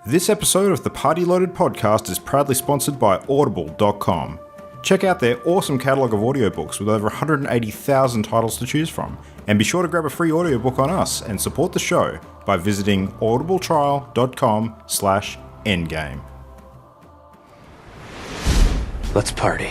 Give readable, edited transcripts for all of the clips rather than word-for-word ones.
This episode of the Party Loaded podcast is proudly sponsored by Audible.com. Check out their awesome catalogue of audiobooks with over 180,000 titles to choose from. And be sure to grab a free audiobook on us and support the show by visiting audibletrial.com/endgame. Let's party.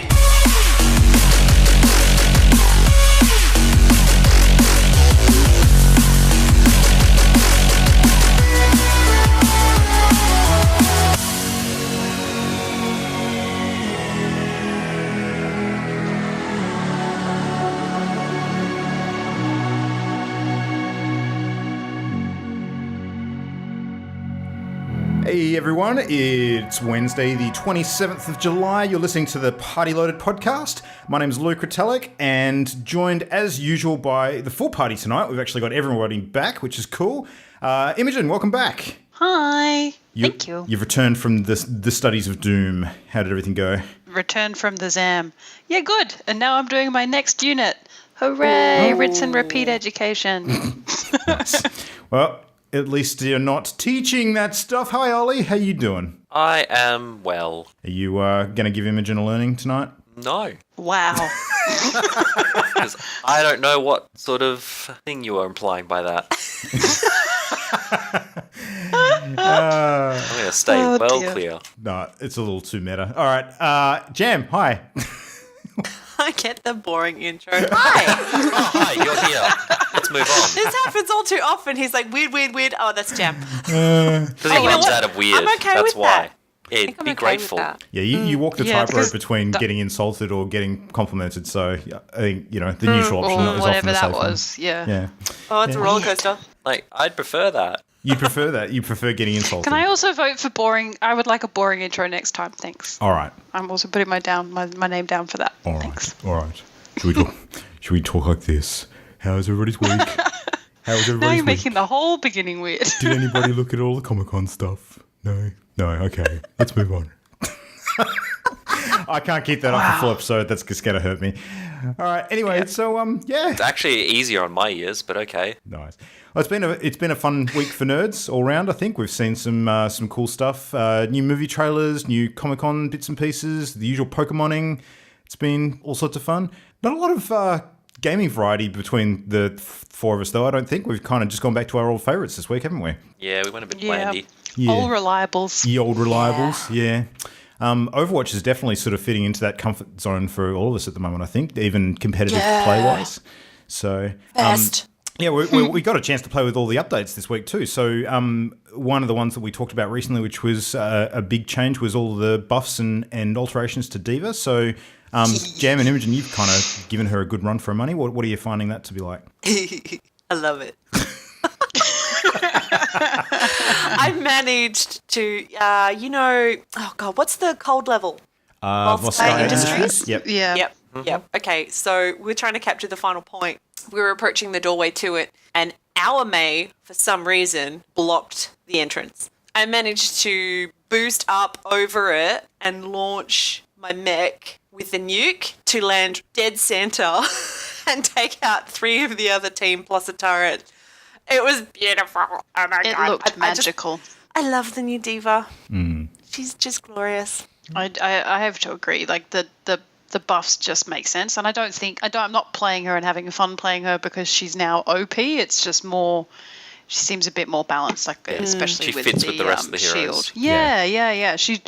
Hey everyone, it's Wednesday the 27th of July. You're listening to the Party Loaded podcast. My name is Luke Ratelek and joined as usual by the full party tonight. We've actually got everybody back, which is cool. Imogen, welcome back. Hi. Thank you. You've returned from the studies of Doom. How did everything go? Returned from the ZAM. Yeah, good. And now I'm doing my next unit. Hooray! Rinse and repeat education. Nice. Well, at least you're not teaching that stuff. Hi, Ollie. How you doing? I am well. Are you going to give Imogen a learning tonight? No. Wow. Because I don't know what sort of thing you are implying by that. I'm going to stay dear. clear. No, it's a little too meta. All right. Jam, hi. I get the boring intro. Hi! Oh, hi, you're here. Let's move on. This happens all too often. He's like, weird. Oh, that's Jam. Because he runs out of weird. I'm okay That's with why. that. Yeah, I'm be okay grateful. with that. Yeah, you walk the Yeah, tightrope because between getting insulted or getting complimented. So I think, the neutral option Or is often whatever the that safe one. was. Yeah. Yeah. Oh, it's a roller coaster. Like, I'd prefer that. You prefer that? You prefer getting insulted? Can I also vote for boring? I would like a boring intro next time. Thanks. All right. I'm also putting my name down for that. All right. Thanks. All right. Should we talk like this? How's everybody's week? How was Now everybody's you're week? making the whole beginning weird. Did anybody look at all the Comic-Con stuff? No. Okay. Let's move on. I can't keep that up for full episode. That's just going to hurt me. All right. Anyway, so yeah. It's actually easier on my ears, but okay. Nice. Well, it's been a fun week for nerds all round. I think we've seen some cool stuff, new movie trailers, new Comic-Con bits and pieces, the usual Pokemoning. It's been all sorts of fun. Not a lot of gaming variety between the four of us, though. I don't think we've kind of just gone back to our old favourites this week, haven't we? Yeah, we went a bit Yeah. blandy. Yeah. All reliables. The old reliables, yeah. Overwatch is definitely sort of fitting into that comfort zone for all of us at the moment, I think, even competitive play-wise. So, Best. yeah, we got a chance to play with all the updates this week too. So one of the ones that we talked about recently, which was a big change, was all the buffs and alterations to Diva. So Jam and Imogen, you've kind of given her a good run for her money. What are you finding that to be like? I love it. I managed to, oh God, what's the cold level? Lost Sky Sky Industries? Yep. Yeah. Yep. Okay, so we're trying to capture the final point. We were approaching the doorway to it, and our May, for some reason, blocked the entrance. I managed to boost up over it and launch my mech with a nuke to land dead center and take out 3 of the other team plus a turret. It was beautiful. Oh my It God. looked magical. I love the new Diva. She's just glorious. I have to agree. Like the buffs just make sense, and I'm not playing her and having fun playing her because she's now OP. It's just more. She seems a bit more balanced, like especially She with fits with the rest of the heroes. shield. Yeah. She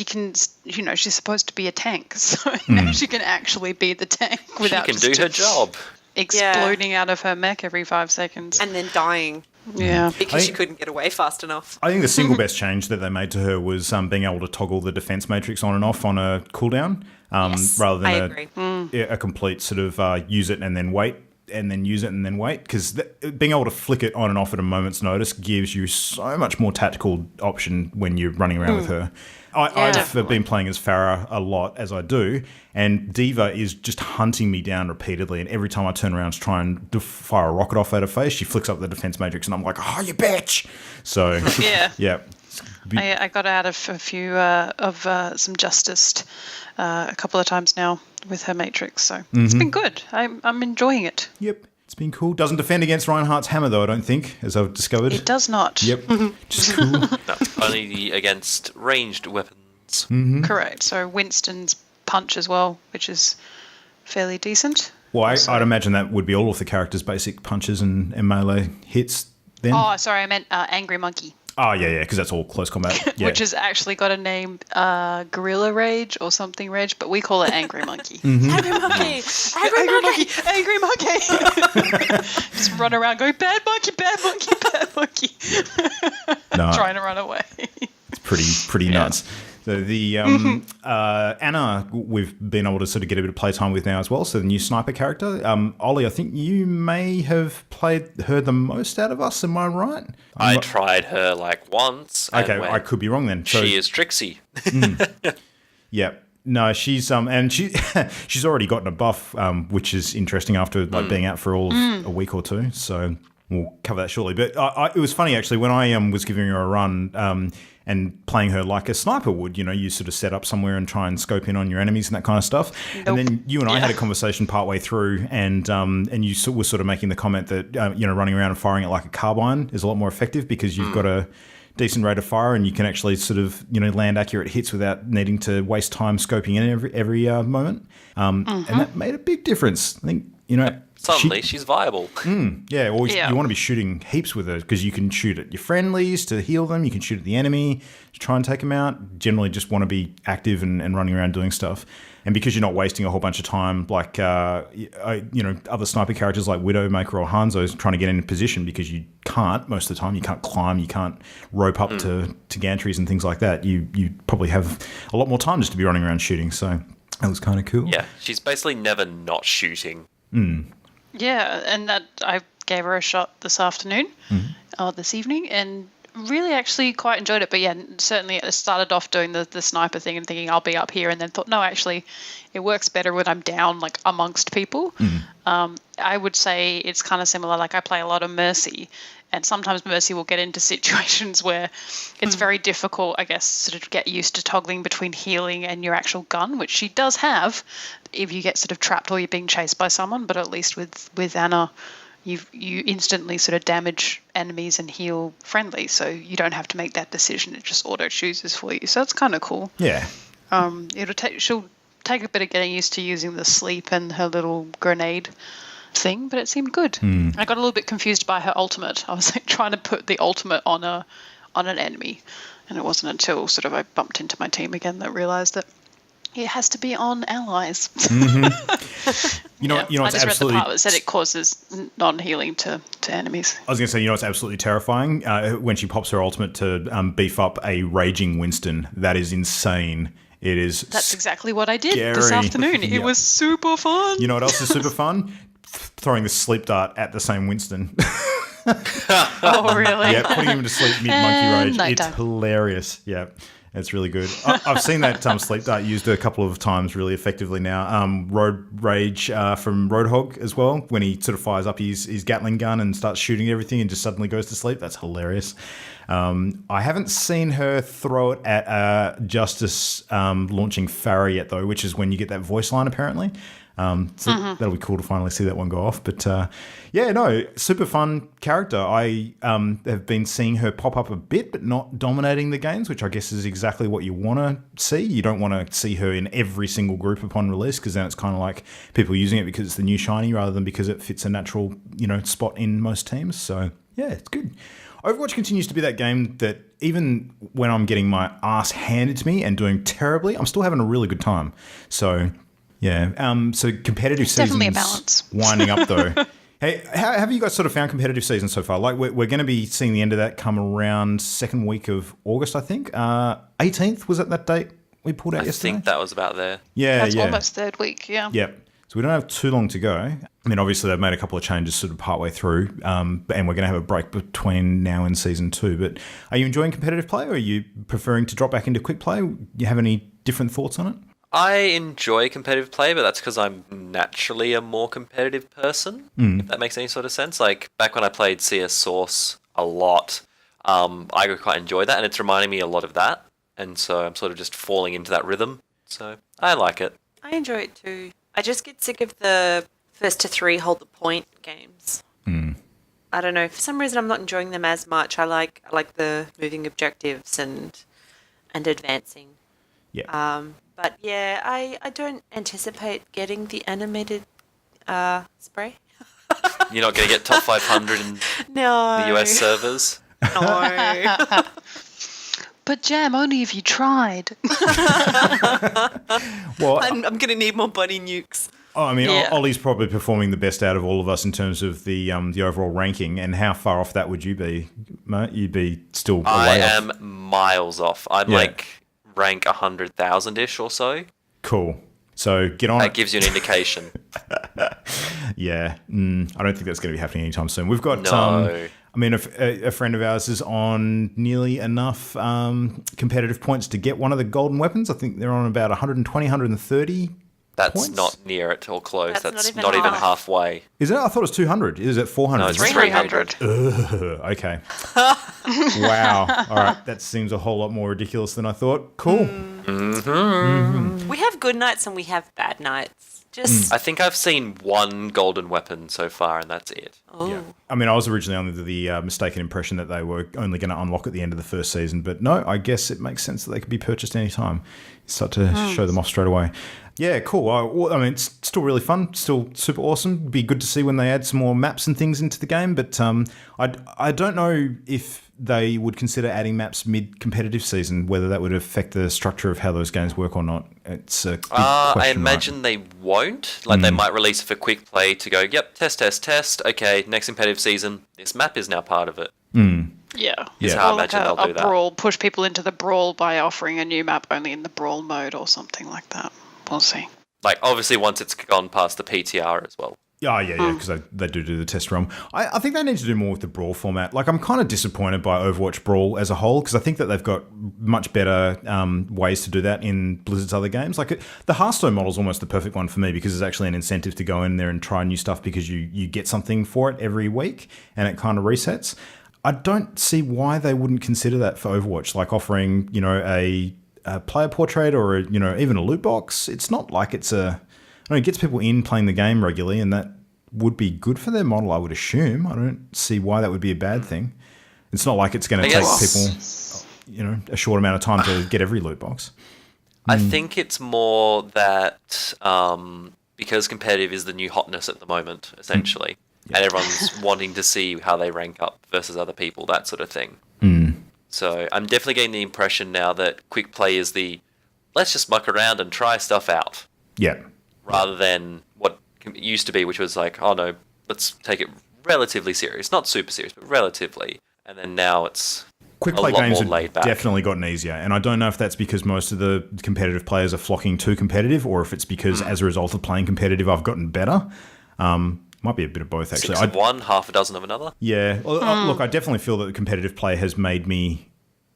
can. She's supposed to be a tank, so she can actually be the tank She without can just do her job. exploding out of her mech every 5 seconds. And then dying Yeah. because she couldn't get away fast enough. I think the single best change that they made to her was being able to toggle the defense matrix on and off on a cooldown, Yes, rather I than agree. a complete sort of use it and then wait, and then use it and then wait. Because being able to flick it on and off at a moment's notice gives you so much more tactical option when you're running around with her. I've been playing as Farah a lot, as I do, and Diva is just hunting me down repeatedly, and every time I turn around to try and fire a rocket off at her face, she flicks up the defense matrix, and I'm like, oh, you bitch! So, yeah. I got out of a few of some Justice a couple of times now with her Matrix, so it's been good. I'm enjoying it. Yep. It's been cool. Doesn't defend against Reinhardt's hammer, though, I don't think, as I've discovered. It does not. Yep. Just cool. No, only against ranged weapons. Correct. So Winston's punch as well, which is fairly decent. Well, I'd imagine that would be all of the characters' basic punches and melee hits then. Oh, sorry, I meant Angry Monkey. Oh, yeah, because that's all close combat. Yeah. Which has actually got a name, Gorilla Rage or something Rage, but we call it Angry Monkey. Angry monkey! Angry monkey! Angry Monkey! Just run around going, bad monkey, bad monkey, bad monkey. No, Trying to run away. it's pretty nuts. So the Anna, we've been able to sort of get a bit of playtime with now as well. So the new sniper character, Ollie, I think you may have played her the most out of us. Am I right? I tried her like once. Okay, I could be wrong then. So, she is Trixie. Yeah. No, she's and she's already gotten a buff, which is interesting after like being out for all of a week or two. So we'll cover that shortly. But it was funny actually when I was giving her a run and playing her like a sniper would. You know, you sort of set up somewhere and try and scope in on your enemies and that kind of stuff. Nope. And then you and I had a conversation partway through, and you were sort of making the comment that running around and firing it like a carbine is a lot more effective because you've got a decent rate of fire and you can actually sort of land accurate hits without needing to waste time scoping in every moment. And that made a big difference. I think Suddenly, she's viable. Yeah, or you want to be shooting heaps with her because you can shoot at your friendlies to heal them. You can shoot at the enemy to try and take them out. Generally, just want to be active and running around doing stuff. And because you're not wasting a whole bunch of time, like other sniper characters like Widowmaker or Hanzo trying to get into position because you can't most of the time. You can't climb. You can't rope up to gantries and things like that. You probably have a lot more time just to be running around shooting. So that was kind of cool. Yeah, she's basically never not shooting. Yeah, and that I gave her a shot this afternoon or this evening and really actually quite enjoyed it. But yeah, certainly I started off doing the sniper thing and thinking I'll be up here and then thought, no, actually it works better when I'm down like amongst people. I would say it's kind of similar. Like I play a lot of Mercy and sometimes Mercy will get into situations where it's very difficult, I guess, sort of get used to toggling between healing and your actual gun, which she does have if you get sort of trapped or you're being chased by someone. But at least with Anna, you instantly sort of damage enemies and heal friendly, so you don't have to make that decision. It just auto chooses for you. So it's kind of cool. Yeah. She'll take a bit of getting used to using the sleep and her little grenade thing, but it seemed good. I got a little bit confused by her ultimate. I was like trying to put the ultimate on an enemy, and it wasn't until sort of I bumped into my team again that realised that it has to be on allies. You know, I it's just read the absolutely. part that said it causes non-healing to enemies. I was going to say, it's absolutely terrifying when she pops her ultimate to beef up a raging Winston. That is insane. It is. That's exactly what I did this scary. afternoon. It was super fun. You know what else is super fun? Throwing the sleep dart at the same Winston. Oh, really? Yeah, putting him to sleep mid-monkey rage. Nighttime. It's hilarious. Yeah, it's really good. I've seen that sleep dart used a couple of times really effectively now. Road Rage from Roadhog as well, when he sort of fires up his Gatling gun and starts shooting everything and just suddenly goes to sleep. That's hilarious. I haven't seen her throw it at Justice launching Farah yet, though, which is when you get that voice line, apparently. So that'll be cool to finally see that one go off. But super fun character. I have been seeing her pop up a bit, but not dominating the games, which I guess is exactly what you want to see. You don't want to see her in every single group upon release, because then it's kind of like people using it because it's the new shiny rather than because it fits a natural spot in most teams. So yeah, it's good. Overwatch continues to be that game that even when I'm getting my ass handed to me and doing terribly, I'm still having a really good time. So yeah. So competitive season's definitely a balance. Winding up though. Hey, how have you guys sort of found competitive season so far? Like we're going to be seeing the end of that come around second week of August, I think. 18th was that date we pulled out yesterday? I think that was about there. Yeah, That's almost third week, yeah. Yep. So we don't have too long to go. I mean, obviously they've made a couple of changes sort of partway through, and we're going to have a break between now and season 2. But are you enjoying competitive play, or are you preferring to drop back into quick play? Do you have any different thoughts on it? I enjoy competitive play, but that's because I'm naturally a more competitive person, if that makes any sort of sense. Like, back when I played CS Source a lot, I quite enjoyed that, and it's reminding me a lot of that. And so I'm sort of just falling into that rhythm. So I like it. I enjoy it too. I just get sick of the first to 3 hold the point games. I don't know. For some reason, I'm not enjoying them as much. I like the moving objectives and advancing. Yeah. But yeah, I don't anticipate getting the animated spray. You're not going to get top 500 in No. the US servers? No. But Jam, only if you tried. Well, I'm going to need more buddy nukes. I mean, Yeah. Ollie's probably performing the best out of all of us in terms of the overall ranking. And how far off that would you be, mate? You'd be still I way off. am miles off. I'm Yeah. like rank 100,000-ish or so. Cool. So get on That it. gives you an indication. Yeah. I don't think that's going to be happening anytime soon. We've got, No. I mean, a friend of ours is on nearly enough competitive points to get one of the golden weapons. I think they're on about 120, 130 That's points? not near it or close. That's That's not even half. halfway. Is it? I thought it was 200. Is it 400? No, it's 300. 300. Okay. Wow. All right. That seems a whole lot more ridiculous than I thought. Cool. We have good nights and we have bad nights. Just I think I've seen one golden weapon so far, and that's it. Yeah. I mean, I was originally under the mistaken impression that they were only going to unlock at the end of the first season, but no, I guess it makes sense that they could be purchased anytime. Start to show them off straight away. Yeah, cool. I mean, it's still really fun, still super awesome. Be good to see when they add some more maps and things into the game, but I don't know if they would consider adding maps mid-competitive season, whether that would affect the structure of how those games work or not. It's a big I question mark. imagine they won't. Like, they might release it for quick play to go, yep, test. Okay, next competitive season, this map is now part of it. Yeah. Yeah. How I Or like imagine they'll do that. brawl, push people into the brawl by offering a new map only in the brawl mode or something like that. We'll see. Like, obviously, once it's gone past the PTR as well. Yeah, because they do the test realm. I think they need to do more with the Brawl format. Like, I'm kind of disappointed by Overwatch Brawl as a whole, because I think that they've got much better ways to do that in Blizzard's other games. Like, the Hearthstone model is almost the perfect one for me, because there's actually an incentive to go in there and try new stuff, because you get something for it every week, and it kind of resets. I don't see why they wouldn't consider that for Overwatch, like offering, a player portrait or, even a loot box. It's not like it's it gets people in playing the game regularly, and that would be good for their model, I would assume. I don't see why that would be a bad thing. It's not like it's going to take people, a short amount of time to get every loot box. I think it's more that because competitive is the new hotness at the moment, essentially, and everyone's wanting to see how they rank up versus other people, that sort of thing. So I'm definitely getting the impression now that quick play is let's just muck around and try stuff out. Yeah. Rather than what it used to be, which was like, oh no, let's take it relatively serious. Not super serious, but relatively. And then now it's Quick a play lot games more have laid back. definitely gotten easier, and I don't know if that's because most of the competitive players are flocking to competitive, or if it's because as a result of playing competitive, I've gotten better. Might be a bit of both, actually. 6 of one, half a dozen of another. Yeah. Well, look, I definitely feel that the competitive play has made me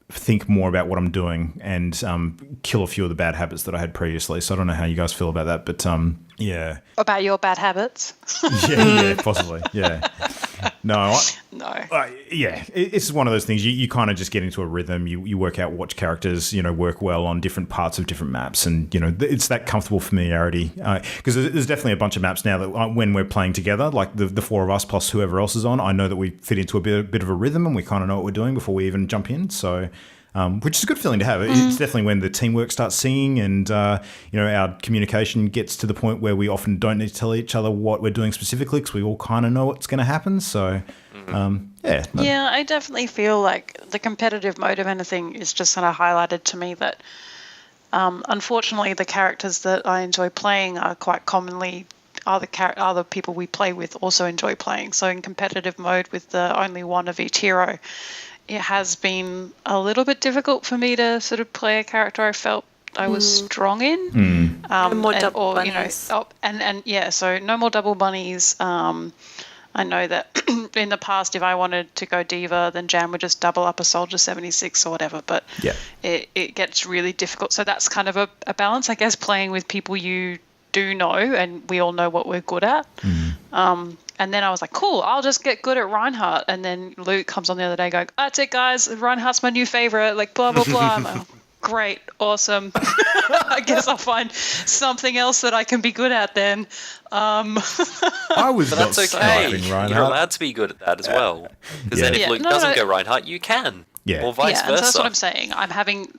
think more about what I'm doing and kill a few of the bad habits that I had previously. So I don't know how you guys feel about that, but yeah. About your bad habits? Yeah, possibly. Yeah. No. No. It's one of those things. You kind of just get into a rhythm. You work out what characters work well on different parts of different maps, and it's that comfortable familiarity. Because there's definitely a bunch of maps now that when we're playing together, like the four of us plus whoever else is on, I know that we fit into a bit of a rhythm, and we kind of know what we're doing before we even jump in. So. Which is a good feeling to have. It's definitely when the teamwork starts singing, and our communication gets to the point where we often don't need to tell each other what we're doing specifically, because we all kind of know what's going to happen. So, Yeah, I definitely feel like the competitive mode of anything is just kind of highlighted to me that, unfortunately, the characters that I enjoy playing are quite commonly other people we play with also enjoy playing. So in competitive mode with the only one of each hero, it has been a little bit difficult for me to sort of play a character I felt I was strong in. No more double bunnies. So no more double bunnies. I know that in the past, if I wanted to go diva, then Jam would just double up a soldier 76 or whatever. But it gets really difficult. So that's kind of a balance, I guess, playing with people you do know, and we all know what we're good at. And then I was like, cool, I'll just get good at Reinhardt. And then Luke comes on the other day going, that's it, guys. Reinhardt's my new favorite. Like, blah, blah, blah. I'm like, great, awesome. I guess I'll find something else that I can be good at then. I was But not that's okay. sniping You're Reinhardt. allowed to be good at that as well. Because then if Yeah, Luke no, doesn't no. go Reinhardt, you can. Yeah. Or vice yeah, and versa. so that's what I'm saying. I'm having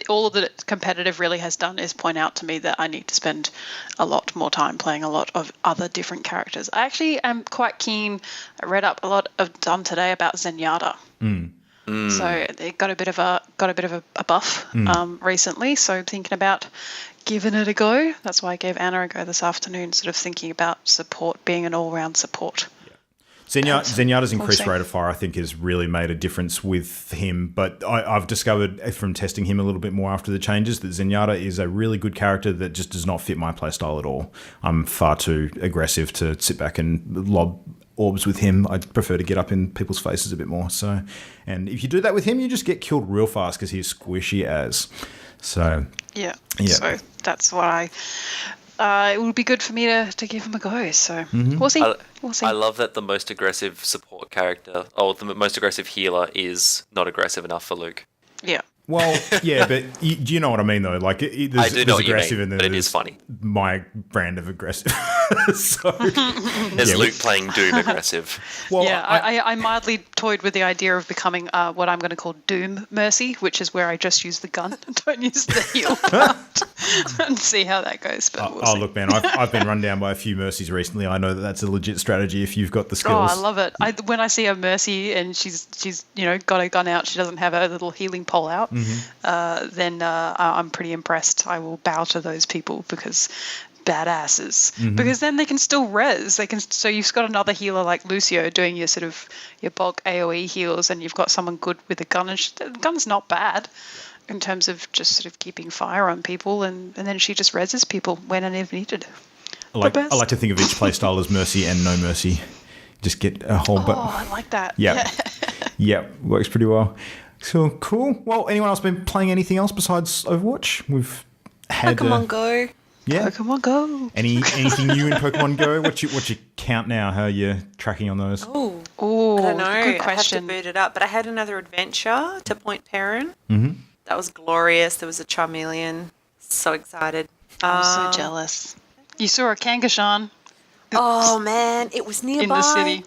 all that competitive really has done is point out to me that I need to spend a lot more time playing a lot of other different characters. I actually am quite keen. I read up a lot of done today about Zenyatta. So they got a bit of a buff recently. So recently. So about giving it a go. That's why I gave Anna a go this afternoon. Sort of thinking about support, being an all-round support. Zenyatta's increased rate of fire, I think, has really made a difference with him. But I've discovered from testing him a little bit more after the changes that Zenyatta is a really good character that just does not fit my playstyle at all. I'm far too aggressive to sit back and lob orbs with him. I prefer to get up in people's faces a bit more. So, and if you do that with him, you just get killed real fast because he's squishy as. So Yeah. So that's what it would be good for me to give him a go. So we'll see. We'll see. I love that the most aggressive support character, the most aggressive healer is not aggressive enough for Luke. Yeah. Well, yeah, but do you know what I mean, though? Like, I do there's know what you aggressive mean, and then but it there's is funny. my brand of aggressive. So, There's Luke playing Doom aggressive. well, Yeah, I mildly toyed with the idea of becoming what I'm going to call Doom Mercy, which is where I just use the gun and don't use the heal part, and see how that goes. But we'll see. Look, man, I've been run down by a few mercies recently. I know that's a legit strategy if you've got the Oh, skills. I love it. When I see a Mercy and she's got a gun out, she doesn't have her little healing pole out, then I'm pretty impressed. I will bow to those people because badasses. Because then they can still res. So you've got another healer like Lucio doing your sort of your bulk AoE heals, and you've got someone good with a gun, and the gun's not bad in terms of just sort of keeping fire on people, and then she just reses people when and if needed. I like to think of each playstyle as mercy and no mercy. Just get a whole Oh, I like that. Yeah. Yeah, works pretty well. So cool. Well, anyone else been playing anything else besides Overwatch? We've had Pokemon Go. Yeah. Pokemon Go. Anything new in Pokemon Go? What's your count now? How are you tracking on those? Oh, Oh, I don't know. good question. I have to boot it up. But I had another adventure to Point Perrin. Mm-hmm. That was glorious. There was a Charmeleon. So excited. I'm so jealous. You saw a Kangaskhan Oh, man. It was nearby. in the city.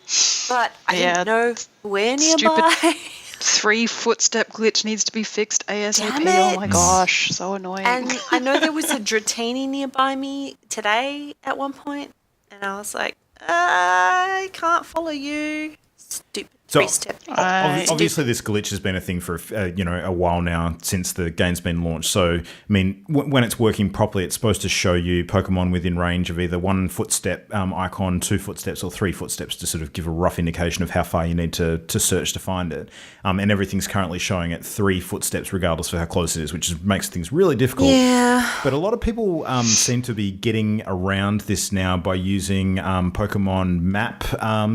But I didn't know where nearby. 3 footstep glitch needs to be fixed ASAP. Damn Oh it. my gosh, so annoying. And I know there was a Dratini nearby me today at one point, and I was like, I can't follow you. Stupid So, 3-step. obviously, this glitch has been a thing for a while now since the game's been launched. So, I mean, when it's working properly, it's supposed to show you Pokemon within range of either 1 footstep icon, 2 footsteps, or 3 footsteps to sort of give a rough indication of how far you need to search to find it. And everything's currently showing at 3 footsteps, regardless of how close it is, which makes things really difficult. Yeah. But a lot of people seem to be getting around this now by using Pokemon map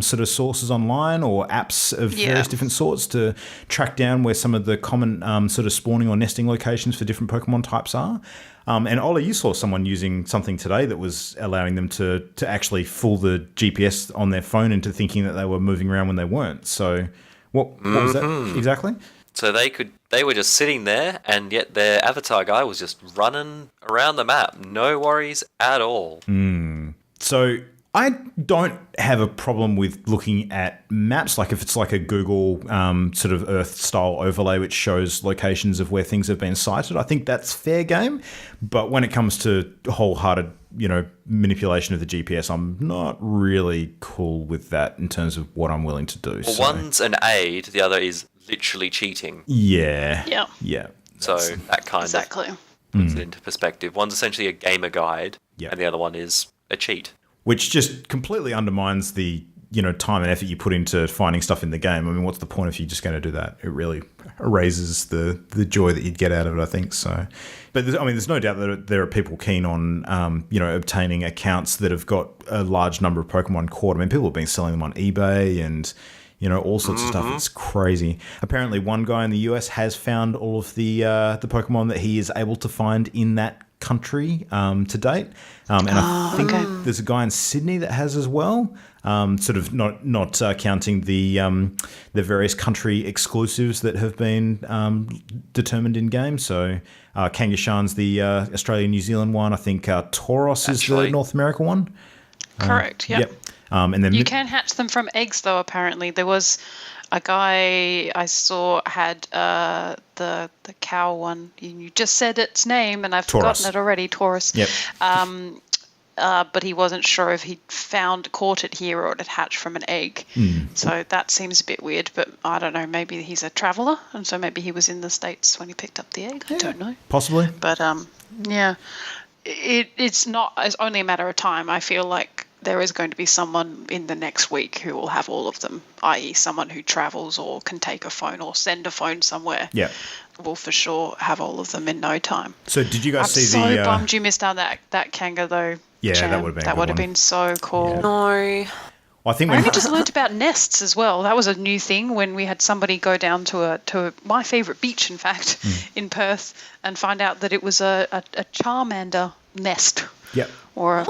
sort of sources online or apps of various different sorts to track down where some of the common sort of spawning or nesting locations for different Pokemon types are. And Ollie, you saw someone using something today that was allowing them to actually fool the GPS on their phone into thinking that they were moving around when they weren't. So what was that exactly? So they were just sitting there, and yet their avatar guy was just running around the map. No worries at all. So I don't have a problem with looking at maps, like if it's like a Google sort of Earth-style overlay which shows locations of where things have been sighted. I think that's fair game. But when it comes to wholehearted, manipulation of the GPS, I'm not really cool with that in terms of what I'm willing to do. Well, one's an aid, the other is literally cheating. Yeah. Yeah. Yeah. So that kind Exactly. of puts it into perspective. One's essentially a gamer guide, and the other one is a cheat. Which just completely undermines the time and effort you put into finding stuff in the game. I mean, what's the point if you're just going to do that? It really erases the joy that you'd get out of it, I think. So, but there's no doubt that there are people keen on obtaining accounts that have got a large number of Pokemon caught. I mean, people have been selling them on eBay and all sorts of stuff. It's crazy. Apparently, one guy in the US has found all of the Pokemon that he is able to find in that country to date. And I think there's a guy in Sydney that has as well. Sort of not counting the various country exclusives that have been determined in game. So Kangaskhan's the Australia-New Zealand one. I think Tauros is the North America one. Correct. Yep. And then you can hatch them from eggs, though. Apparently, there was a guy I saw had the cow one. You just said its name, and I've forgotten it already. Taurus. Yep. But he wasn't sure if he'd caught it here or it had hatched from an egg. So that seems a bit weird, but I don't know. Maybe he's a traveller, and so maybe he was in the States when he picked up the egg. I don't know. Possibly. But, yeah, it's only a matter of time. I feel like there is going to be someone in the next week who will have all of them, i.e. someone who travels or can take a phone or send a phone somewhere. Yeah. Will for sure have all of them in no time. So did you guys see I'm the... so bummed you missed out that Kanga, though. Yeah, Cham. that would have been That would have been so cool. Yeah. No. I think I when only just learnt about nests as well. That was a new thing when we had somebody go down to my favourite beach, in fact, in Perth, and find out that it was a Charmander nest. Yep. Or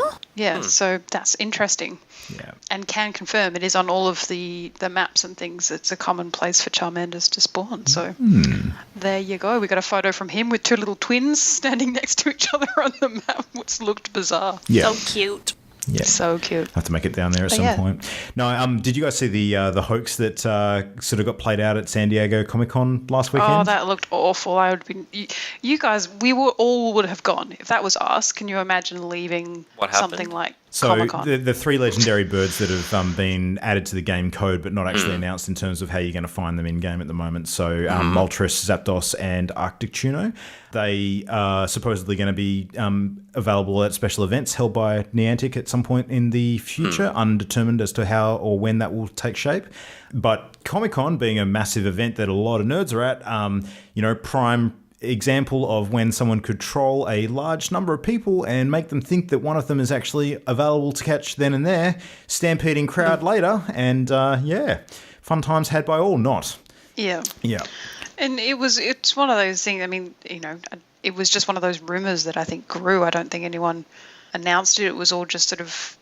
so that's interesting. Yeah. And can confirm it is on all of the maps and things. It's a common place for Charmanders to spawn. So there you go. We got a photo from him with two little twins standing next to each other on the map, which looked bizarre. Yeah. So cute. Yeah. So cute. I have to make it down there at some point. No, did you guys see the hoax that sort of got played out at San Diego Comic-Con last weekend? Oh, that looked awful. I would have been. You guys, would have gone if that was us. Can you imagine leaving something like Comic-Con? So the three legendary birds that have been added to the game code but not actually announced in terms of how you're going to find them in game at the moment. So Moltres, Zapdos, and Arctic Tuno. They are supposedly going to be available at special events held by Niantic at some point in the future, undetermined as to how or when that will take shape. But Comic-Con being a massive event that a lot of nerds are at, prime example of when someone could troll a large number of people and make them think that one of them is actually available to catch then and there, stampeding crowd later, and fun times had by all not. Yeah. And it's one of those things. I mean, it was just one of those rumors that I think grew. I don't think anyone announced it. It was all just sort of,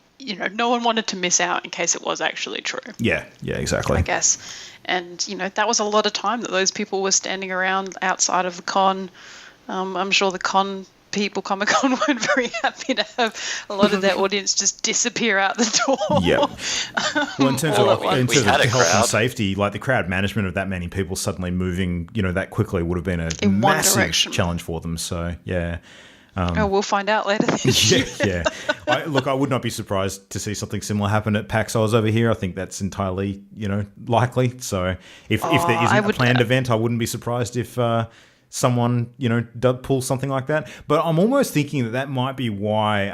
no one wanted to miss out in case it was actually true. Yeah, exactly. I guess. And, that was a lot of time that those people were standing around outside of the con. I'm sure the Comic-Con weren't very happy to have a lot of their audience just disappear out the door. Yeah. Well, in terms of health crowd. and safety, like the crowd management of that many people suddenly moving, that quickly would have been a massive challenge for them. So, yeah. We'll find out later this year. I would not be surprised to see something similar happen at PAX Oz over here. I think that's entirely, likely. So if there isn't a planned event, I wouldn't be surprised if someone, does pull something like that. But I'm almost thinking that might be why,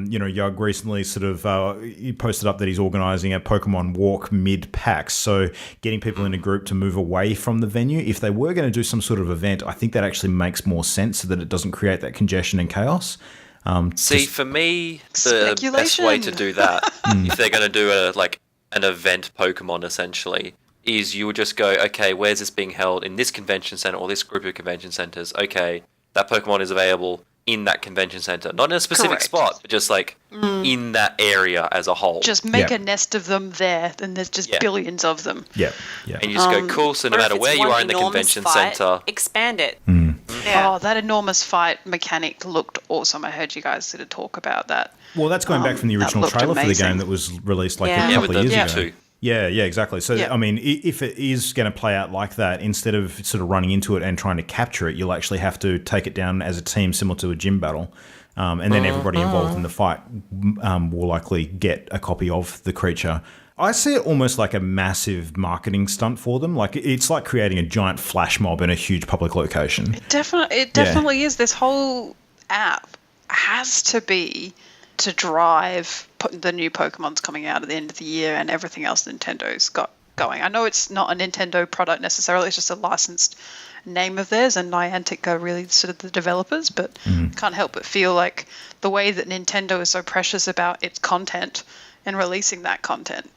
Yug recently sort of he posted up that he's organising a Pokemon walk mid-PAX. So getting people in a group to move away from the venue. If they were going to do some sort of event, I think that actually makes more sense so that it doesn't create that congestion and chaos. For me, the best way to do that, if they're going to do an event Pokemon essentially, is you would just go, okay, where's this being held in this convention center or this group of convention centers? Okay, that Pokemon is available in that convention center, not in a specific spot, but just in that area as a whole. Just make a nest of them there, and there's just billions of them. Yeah. And you just go, cool. So no matter where you are in the convention center, expand it. Yeah. Oh, that enormous fight mechanic looked awesome. I heard you guys did a talk about that. Well, that's going back from the original trailer for the game that was released a couple of years ago. Yeah, exactly. So, I mean, if it is going to play out like that, instead of sort of running into it and trying to capture it, you'll actually have to take it down as a team, similar to a gym battle. And then everybody involved in the fight will likely get a copy of the creature. I see it almost like a massive marketing stunt for them. Like, it's like creating a giant flash mob in a huge public location. It definitely is. This whole app has to be to drive the new Pokemon's coming out at the end of the year and everything else Nintendo's got going. I know it's not a Nintendo product necessarily, it's just a licensed name of theirs, and Niantic are really sort of the developers, but can't help but feel like the way that Nintendo is so precious about its content and releasing that content,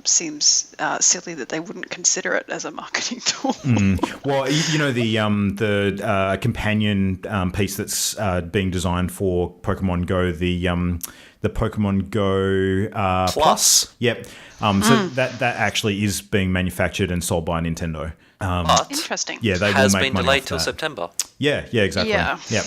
seems silly that they wouldn't consider it as a marketing tool. Well, the companion piece that's being designed for Pokemon Go, the Pokemon Go Plus. Yep. So that actually is being manufactured and sold by Nintendo. But Interesting. Yeah, they has will make been money delayed off till that. September. Yeah, exactly. Yeah. Yep.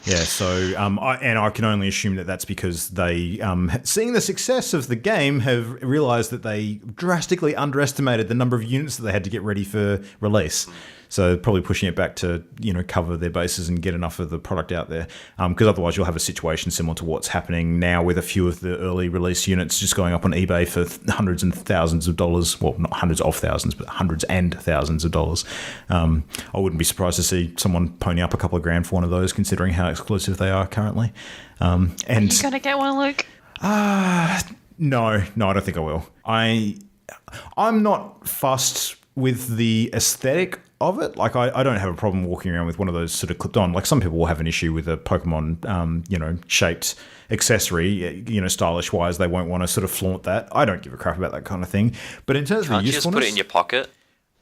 Yeah, so I can only assume that that's because they, seeing the success of the game, have realised that they drastically underestimated the number of units that they had to get ready for release. So probably pushing it back to cover their bases and get enough of the product out there, because otherwise you'll have a situation similar to what's happening now with a few of the early release units just going up on eBay for hundreds and thousands of dollars. Well, not hundreds of thousands, but hundreds and thousands of dollars. I wouldn't be surprised to see someone pony up a couple of grand for one of those, considering how exclusive they are currently. Are you going to get one, Luke? No, I don't think I will. I'm not fussed with the aesthetic of it. Like, I don't have a problem walking around with one of those sort of clipped on. Like, some people will have an issue with a Pokemon, shaped accessory, stylish wise. They won't want to sort of flaunt that. I don't give a crap about that kind of thing. But in terms of Can't you just put it in your pocket?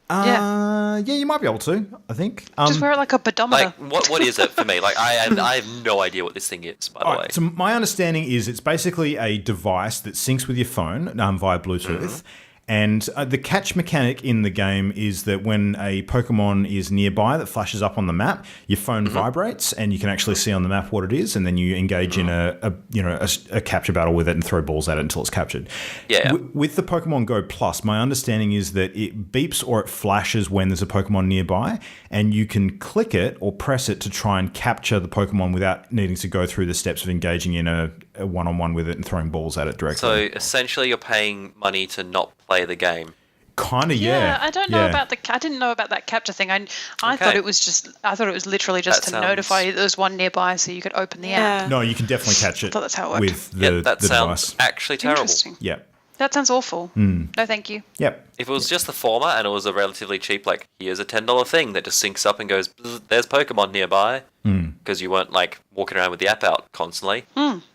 Yeah, you might be able to, I think. Just wear it like a pedometer. Like, what is it for me? Like, I have no idea what this thing is, by the way. So my understanding is it's basically a device that syncs with your phone via Bluetooth. And the catch mechanic in the game is that when a Pokemon is nearby that flashes up on the map, your phone vibrates and you can actually see on the map what it is, and then you engage in a capture battle with it and throw balls at it until it's captured. Yeah. With the Pokemon Go Plus, my understanding is that it beeps or it flashes when there's a Pokemon nearby, and you can click it or press it to try and capture the Pokemon without needing to go through the steps of engaging in a one-on-one with it and throwing balls at it directly. So essentially you're paying money to not play the game. Kind of, yeah. I don't know about I didn't know about that capture thing. I thought it was literally just to notify you there was one nearby so you could open the app. No, you can definitely catch it. I thought that's how it worked. With the that the sounds device. actually terrible. Interesting. Yeah. That sounds awful. No, thank you. Yep. If it was just the former and it was a relatively cheap, like, here's a $10 thing that just syncs up and goes, there's Pokemon nearby, because you weren't, like, walking around with the app out constantly,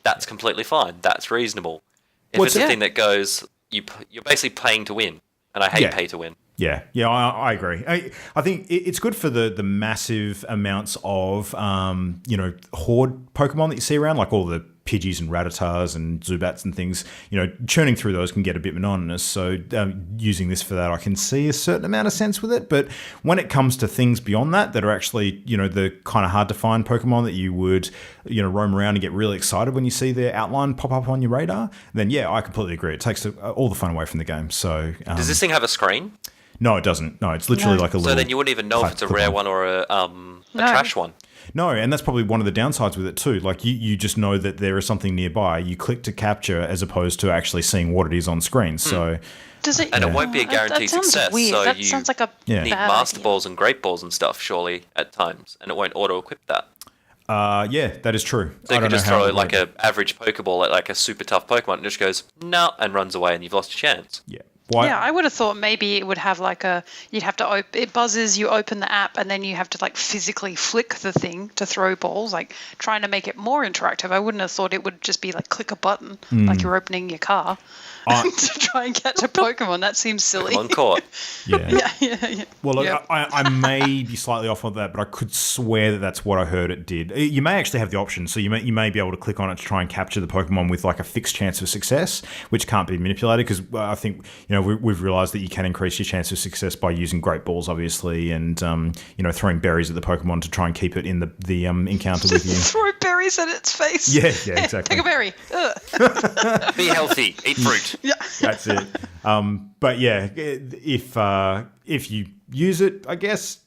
that's completely fine. That's reasonable. If it's a thing that goes, you're basically paying to win, and I hate pay to win. Yeah, I agree. I think it's good for the massive amounts of, horde Pokemon that you see around, like all the Pidgeys and Rattatas and Zubats and things. Churning through those can get a bit monotonous. So using this for that, I can see a certain amount of sense with it. But when it comes to things beyond that are actually, the kind of hard to find Pokemon that you would, roam around and get really excited when you see their outline pop up on your radar, then I completely agree. It takes all the fun away from the game. So does this thing have a screen? No, it doesn't. No, it's literally like a little... So then you wouldn't even know if it's a rare one or a trash one. No, and that's probably one of the downsides with it too. Like you just know that there is something nearby. You click to capture as opposed to actually seeing what it is on screen. So does it? And it won't be a guaranteed success. Weird. So that you sounds like a need bad Master idea. Balls and Great Balls and stuff, surely, at times, and it won't auto-equip that. that is true. So you could just throw like an average Pokeball at like a super tough Pokemon and it just goes, no, and runs away and you've lost your chance. Yeah. Why? Yeah, I would have thought maybe it would have like you'd have to it buzzes, you open the app, and then you have to like physically flick the thing to throw balls, like trying to make it more interactive. I wouldn't have thought it would just be like click a button, like you're opening your car to try and catch a Pokemon. That seems silly. Pokemon Court. Yeah. Well, look, Yeah. I may be slightly off on that, but I could swear that that's what I heard it did. You may actually have the option, so you may be able to click on it to try and capture the Pokemon with like a fixed chance of success, which can't be manipulated because I think we've realised that you can increase your chance of success by using Great Balls, obviously, and throwing berries at the Pokemon to try and keep it in the encounter with you. Throw berries at its face. Yeah, exactly. Take a berry. Ugh. Be healthy. Eat fruit. Yeah. That's it. But yeah, if you use it, I guess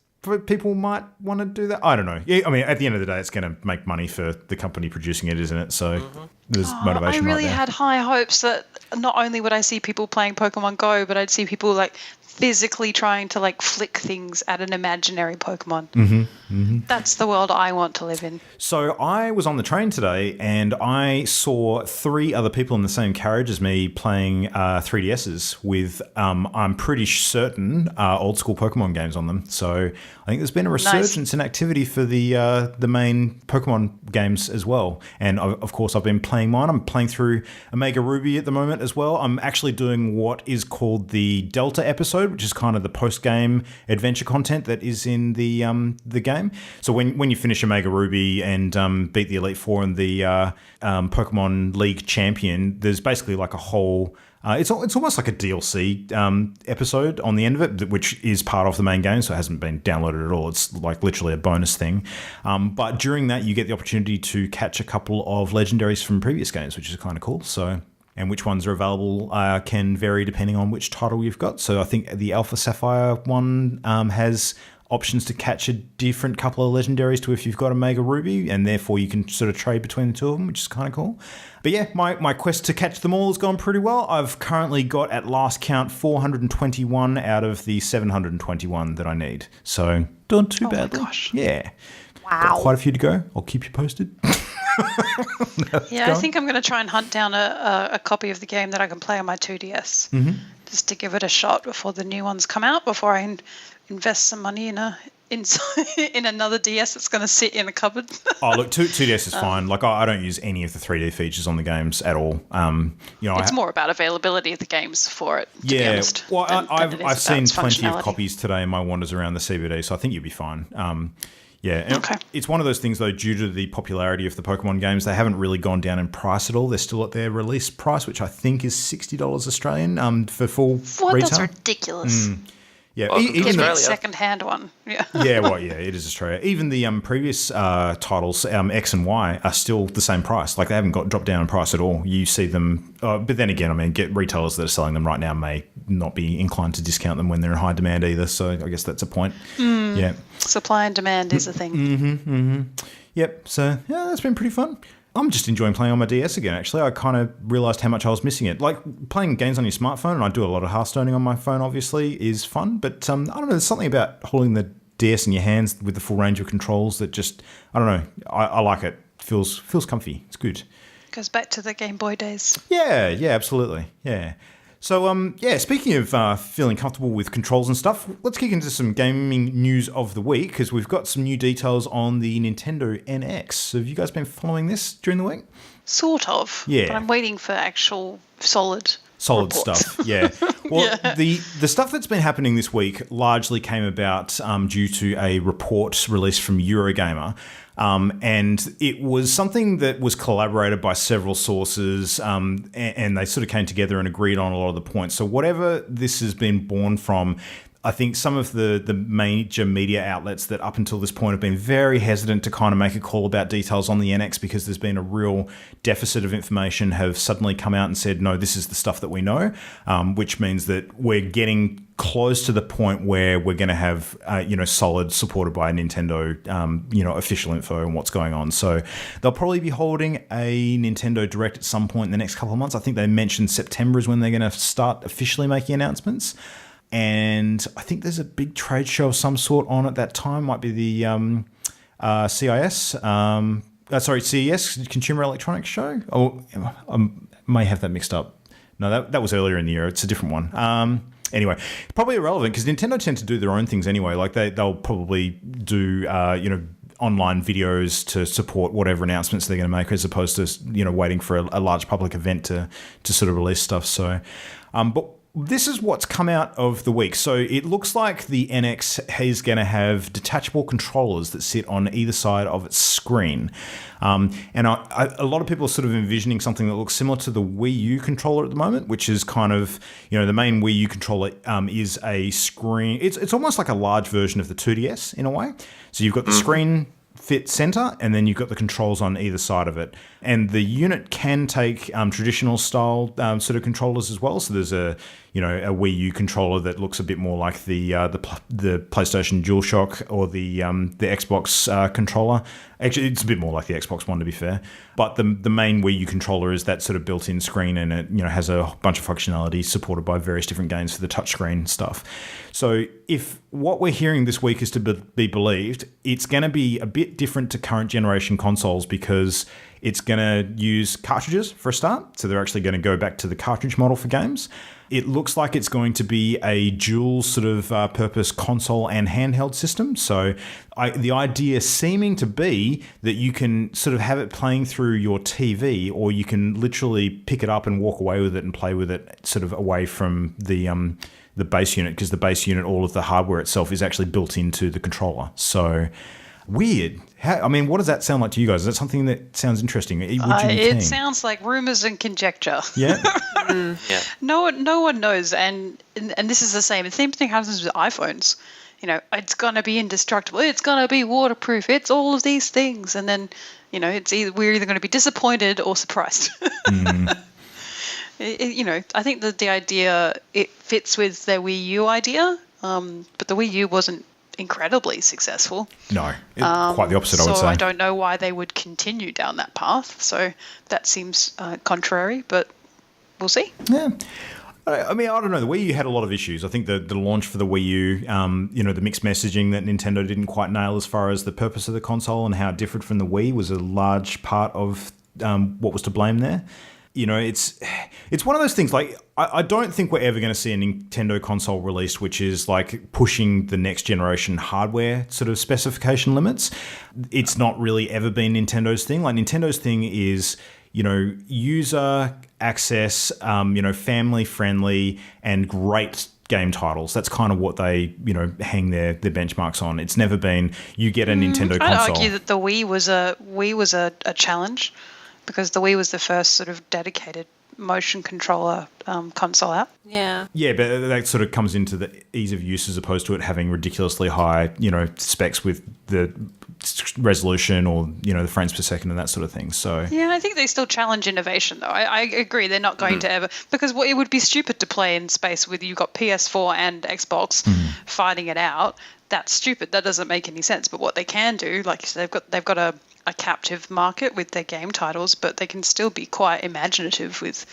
people might want to do that. I don't know. Yeah, I mean, at the end of the day, it's going to make money for the company producing it, isn't it? So there's motivation. I really right there. had high hopes that not only would I see people playing Pokemon Go, but I'd see people like physically trying to like flick things at an imaginary Pokemon. That's the world I want to live in. So I was on the train today and I saw 3 other people in the same carriage as me playing 3DSs with, I'm pretty certain, old school Pokemon games on them. So I think there's been a resurgence in activity for the main Pokemon games as well. And of course, I've been playing mine. I'm playing through Omega Ruby at the moment as well. I'm actually doing what is called the Delta episode, which is kind of the post-game adventure content that is in the game. So when you finish Omega Ruby and beat the Elite Four and the Pokemon League champion, there's basically like a whole... it's almost like a DLC episode on the end of it, which is part of the main game, so it hasn't been downloaded at all. It's like literally a bonus thing. But during that, you get the opportunity to catch a couple of legendaries from previous games, which is kind of cool. So... And which ones are available can vary depending on which title you've got. So I think the Alpha Sapphire one has options to catch a different couple of legendaries to if you've got a Mega Ruby, and therefore you can sort of trade between the two of them, which is kind of cool. But yeah, my quest to catch them all has gone pretty well. I've currently got, at last count, 421 out of the 721 that I need. So done too badly. My gosh. Yeah. Wow. Got quite a few to go. I'll keep you posted. I think I'm going to try and hunt down a copy of the game that I can play on my 2DS, just to give it a shot before the new ones come out, before I invest some money in another DS that's going to sit in a cupboard. Oh, look, 2DS is fine. Like, I don't use any of the 3D features on the games at all. It's more about availability of the games for it, to be honest. Well, than I've seen plenty of functionality. copies today in my wanders around the CBD, so I think you'll be fine. And Okay. it's one of those things, though, due to the popularity of the Pokemon games, they haven't really gone down in price at all. They're still at their release price, which I think is $60 Australian for full What? retail. That's ridiculous. Yeah, Welcome to Give me a Australia. second-hand one. Yeah. it is Australia. Even the previous titles, X and Y, are still the same price. Like, they haven't dropped down in price at all. You see them, but then again, I mean, retailers that are selling them right now may not be inclined to discount them when they're in high demand either. So I guess that's a point. Yeah. Supply and demand is a thing. Yep. So yeah, that's been pretty fun. I'm just enjoying playing on my DS again, actually. I kind of realised how much I was missing it. Like, playing games on your smartphone, and I do a lot of Hearthstoning on my phone, obviously, is fun. But I don't know, there's something about holding the DS in your hands with the full range of controls that just, I don't know, I like it. Feels comfy. It's good. Goes back to the Game Boy days. Yeah, absolutely. Yeah. So, speaking of feeling comfortable with controls and stuff, let's kick into some gaming news of the week, because we've got some new details on the Nintendo NX. So have you guys been following this during the week? Sort of. Yeah. But I'm waiting for actual solid reports. Stuff, yeah. Well, the stuff that's been happening this week largely came about due to a report released from Eurogamer. And it was something that was collaborated by several sources, and they sort of came together and agreed on a lot of the points. So whatever this has been born from, I think some of the major media outlets that up until this point have been very hesitant to kind of make a call about details on the NX because there's been a real deficit of information have suddenly come out and said, no, this is the stuff that we know, which means that we're getting close to the point where we're going to have, solid supported by Nintendo, official info on what's going on. So they'll probably be holding a Nintendo Direct at some point in the next couple of months. I think they mentioned September is when they're going to start officially making announcements. And I think there's a big trade show of some sort on at that time. Might be the CES, Consumer Electronics Show. Oh, I may have that mixed up. No, that was earlier in the year. It's a different one. Anyway, probably irrelevant because Nintendo tend to do their own things anyway. Like they'll probably do, online videos to support whatever announcements they're going to make, as opposed to, waiting for a large public event to sort of release stuff. So, but this is what's come out of the week. So it looks like the NX is going to have detachable controllers that sit on either side of its screen. And a lot of people are sort of envisioning something that looks similar to the Wii U controller at the moment, which is kind of, the main Wii U controller is a screen. It's almost like a large version of the 2DS in a way. So you've got the screen fit center, and then you've got the controls on either side of it. And the unit can take traditional style sort of controllers as well. So there's a Wii U controller that looks a bit more like the PlayStation DualShock or the Xbox controller. Actually, it's a bit more like the Xbox One, to be fair. But the main Wii U controller is that sort of built-in screen, and it has a bunch of functionality supported by various different games for the touchscreen stuff. So if what we're hearing this week is to be believed, it's going to be a bit different to current generation consoles because it's going to use cartridges for a start. So they're actually going to go back to the cartridge model for games. It looks like it's going to be a dual sort of purpose console and handheld system. So the idea seeming to be that you can sort of have it playing through your TV, or you can literally pick it up and walk away with it and play with it sort of away from the base unit, because the base unit, all of the hardware itself is actually built into the controller. So weird. What does that sound like to you guys? Is that something that sounds interesting? It sounds like rumors and conjecture. Yeah. Yeah. No one knows, and this is the same. The same thing happens with iPhones. It's gonna be indestructible. It's gonna be waterproof. It's all of these things, and then we're either going to be disappointed or surprised. I think that the idea, it fits with their Wii U idea, but the Wii U wasn't incredibly successful. No, quite the opposite, I would say. So I don't know why they would continue down that path. So that seems contrary, but we'll see. Yeah. I don't know. The Wii U had a lot of issues. I think the launch for the Wii U, the mixed messaging that Nintendo didn't quite nail as far as the purpose of the console and how it differed from the Wii was a large part of what was to blame there. It's one of those things, like, I don't think we're ever going to see a Nintendo console released which is like pushing the next generation hardware sort of specification limits. It's not really ever been Nintendo's thing. Like, Nintendo's thing is, user access, family friendly and great game titles. That's kind of what they, hang their benchmarks on. It's never been, you get a Nintendo console. I'd argue that the Wii was a challenge, because the Wii was the first sort of dedicated motion controller console out. Yeah. Yeah, but that sort of comes into the ease of use as opposed to it having ridiculously high, specs with the resolution or, the frames per second and that sort of thing. So yeah, I think they still challenge innovation, though. I agree. They're not going to ever, because it would be stupid to play in space with you've got PS4 and Xbox fighting it out. That's stupid. That doesn't make any sense. But what they can do, like you said, they've got a captive market with their game titles, but they can still be quite imaginative with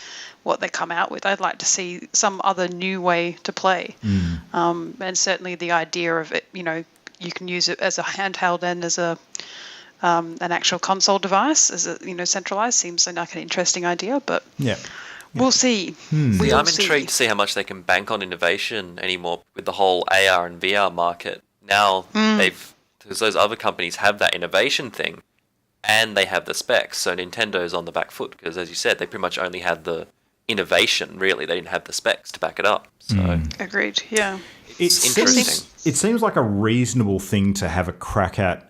what they come out with. I'd like to see some other new way to play. And certainly the idea of it, you can use it as a handheld and as an actual console device, as a centralized, seems like an interesting idea, but yeah. We'll see. I'm intrigued to see how much they can bank on innovation anymore with the whole AR and VR market. Now because those other companies have that innovation thing, and they have the specs. So Nintendo's on the back foot because, as you said, they pretty much only had the innovation. Really, they didn't have the specs to back it up. So agreed. Yeah, it's interesting. It seems like a reasonable thing to have a crack at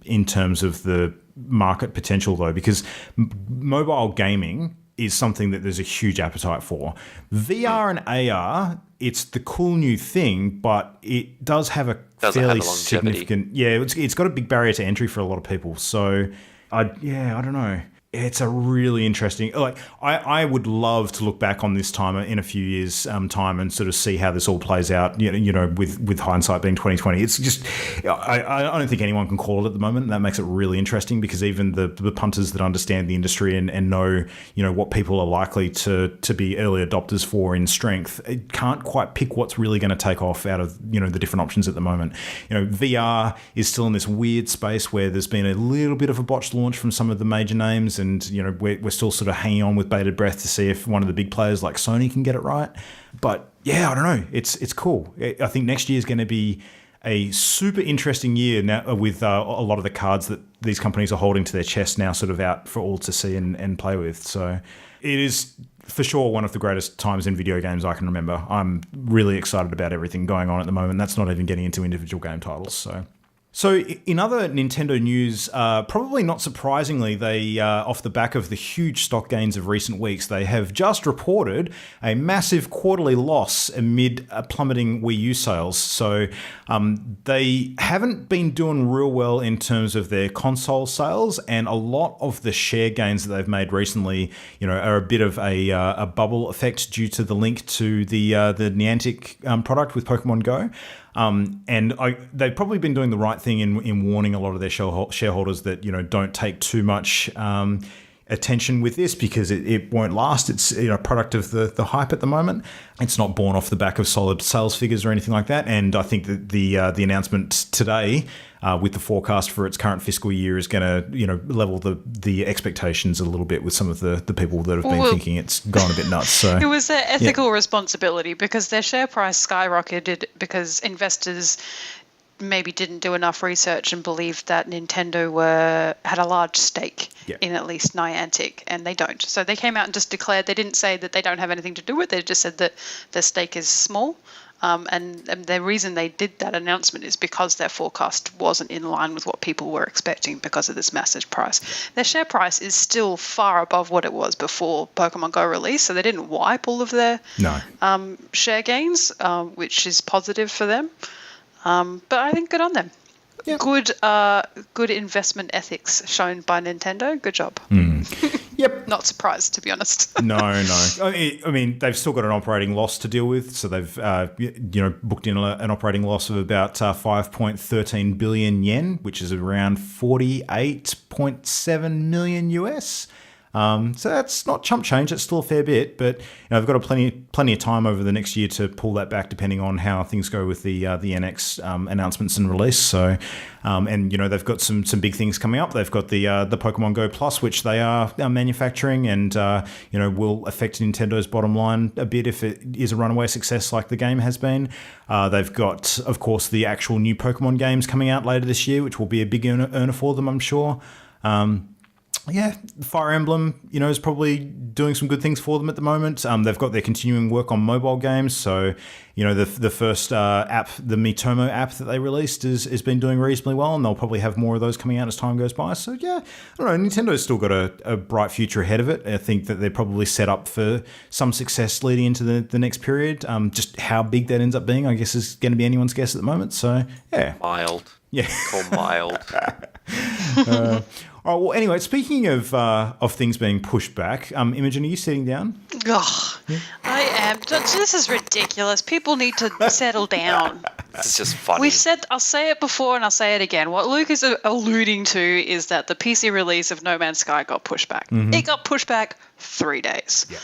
in terms of the market potential, though, because mobile gaming is something that there's a huge appetite for. VR and AR, it's the cool new thing, but it does have a fairly significant... Yeah, it's got a big barrier to entry for a lot of people. So, I don't know. It's a really interesting... Like, I would love to look back on this time in a few years' time and sort of see how this all plays out, with hindsight being 2020. It's just... I don't think anyone can call it at the moment, and that makes it really interesting because even the punters that understand the industry and know, what people are likely to be early adopters for in strength, it can't quite pick what's really going to take off out of, the different options at the moment. VR is still in this weird space where there's been a little bit of a botched launch from some of the major names, and we're still sort of hanging on with bated breath to see if one of the big players like Sony can get it right. But yeah, I don't know. It's cool. I think next year is going to be a super interesting year now with a lot of the cards that these companies are holding to their chest now sort of out for all to see and play with. So it is for sure one of the greatest times in video games I can remember. I'm really excited about everything going on at the moment. That's not even getting into individual game titles. So in other Nintendo news, probably not surprisingly, they off the back of the huge stock gains of recent weeks, they have just reported a massive quarterly loss amid plummeting Wii U sales. So they haven't been doing real well in terms of their console sales, and a lot of the share gains that they've made recently, are a bit of a bubble effect due to the link to the Niantic product with Pokemon Go. They've probably been doing the right thing in warning a lot of their shareholders that, don't take too much attention with this because it won't last. It's a product of the hype at the moment. It's not born off the back of solid sales figures or anything like that. And I think that the announcement today with the forecast for its current fiscal year is going to level the expectations a little bit with some of the people that have been thinking it's gone a bit nuts. So it was their ethical responsibility because their share price skyrocketed because investors maybe didn't do enough research and believed that Nintendo had a large stake in at least Niantic, and they don't. So they came out and just declared, they didn't say that they don't have anything to do with it, they just said that their stake is small. And the reason they did that announcement is because their forecast wasn't in line with what people were expecting because of this massive price. Their share price is still far above what it was before Pokemon Go release, so they didn't wipe all of their share gains, which is positive for them. But I think good on them. Yep. Good investment ethics shown by Nintendo. Good job. Yep. Not surprised, to be honest. No. I mean, they've still got an operating loss to deal with, so they've booked in an operating loss of about 5.13 billion yen, which is around 48.7 million US. So that's not chump change. It's still a fair bit, but they've got plenty of time over the next year to pull that back, depending on how things go with the NX announcements and release. So, they've got some big things coming up. They've got the Pokémon GO Plus, which they are manufacturing, and will affect Nintendo's bottom line a bit if it is a runaway success like the game has been. They've got, of course, the actual new Pokemon games coming out later this year, which will be a big earner for them, I'm sure. Fire Emblem, is probably doing some good things for them at the moment. They've got their continuing work on mobile games. So, the first app, the Miitomo app that they released has been doing reasonably well, and they'll probably have more of those coming out as time goes by. So, I don't know, Nintendo's still got a bright future ahead of it. I think that they're probably set up for some success leading into the next period. Just how big that ends up being, I guess, is going to be anyone's guess at the moment. So, yeah. Mild. Yeah. Call mild. All right, well, anyway, speaking of things being pushed back, Imogen, are you sitting down? Oh, yeah. I am. This is ridiculous. People need to settle down. This is just funny. I'll say it before and I'll say it again. What Luke is alluding to is that the PC release of No Man's Sky got pushed back. Mm-hmm. It got pushed back 3 days. Yeah.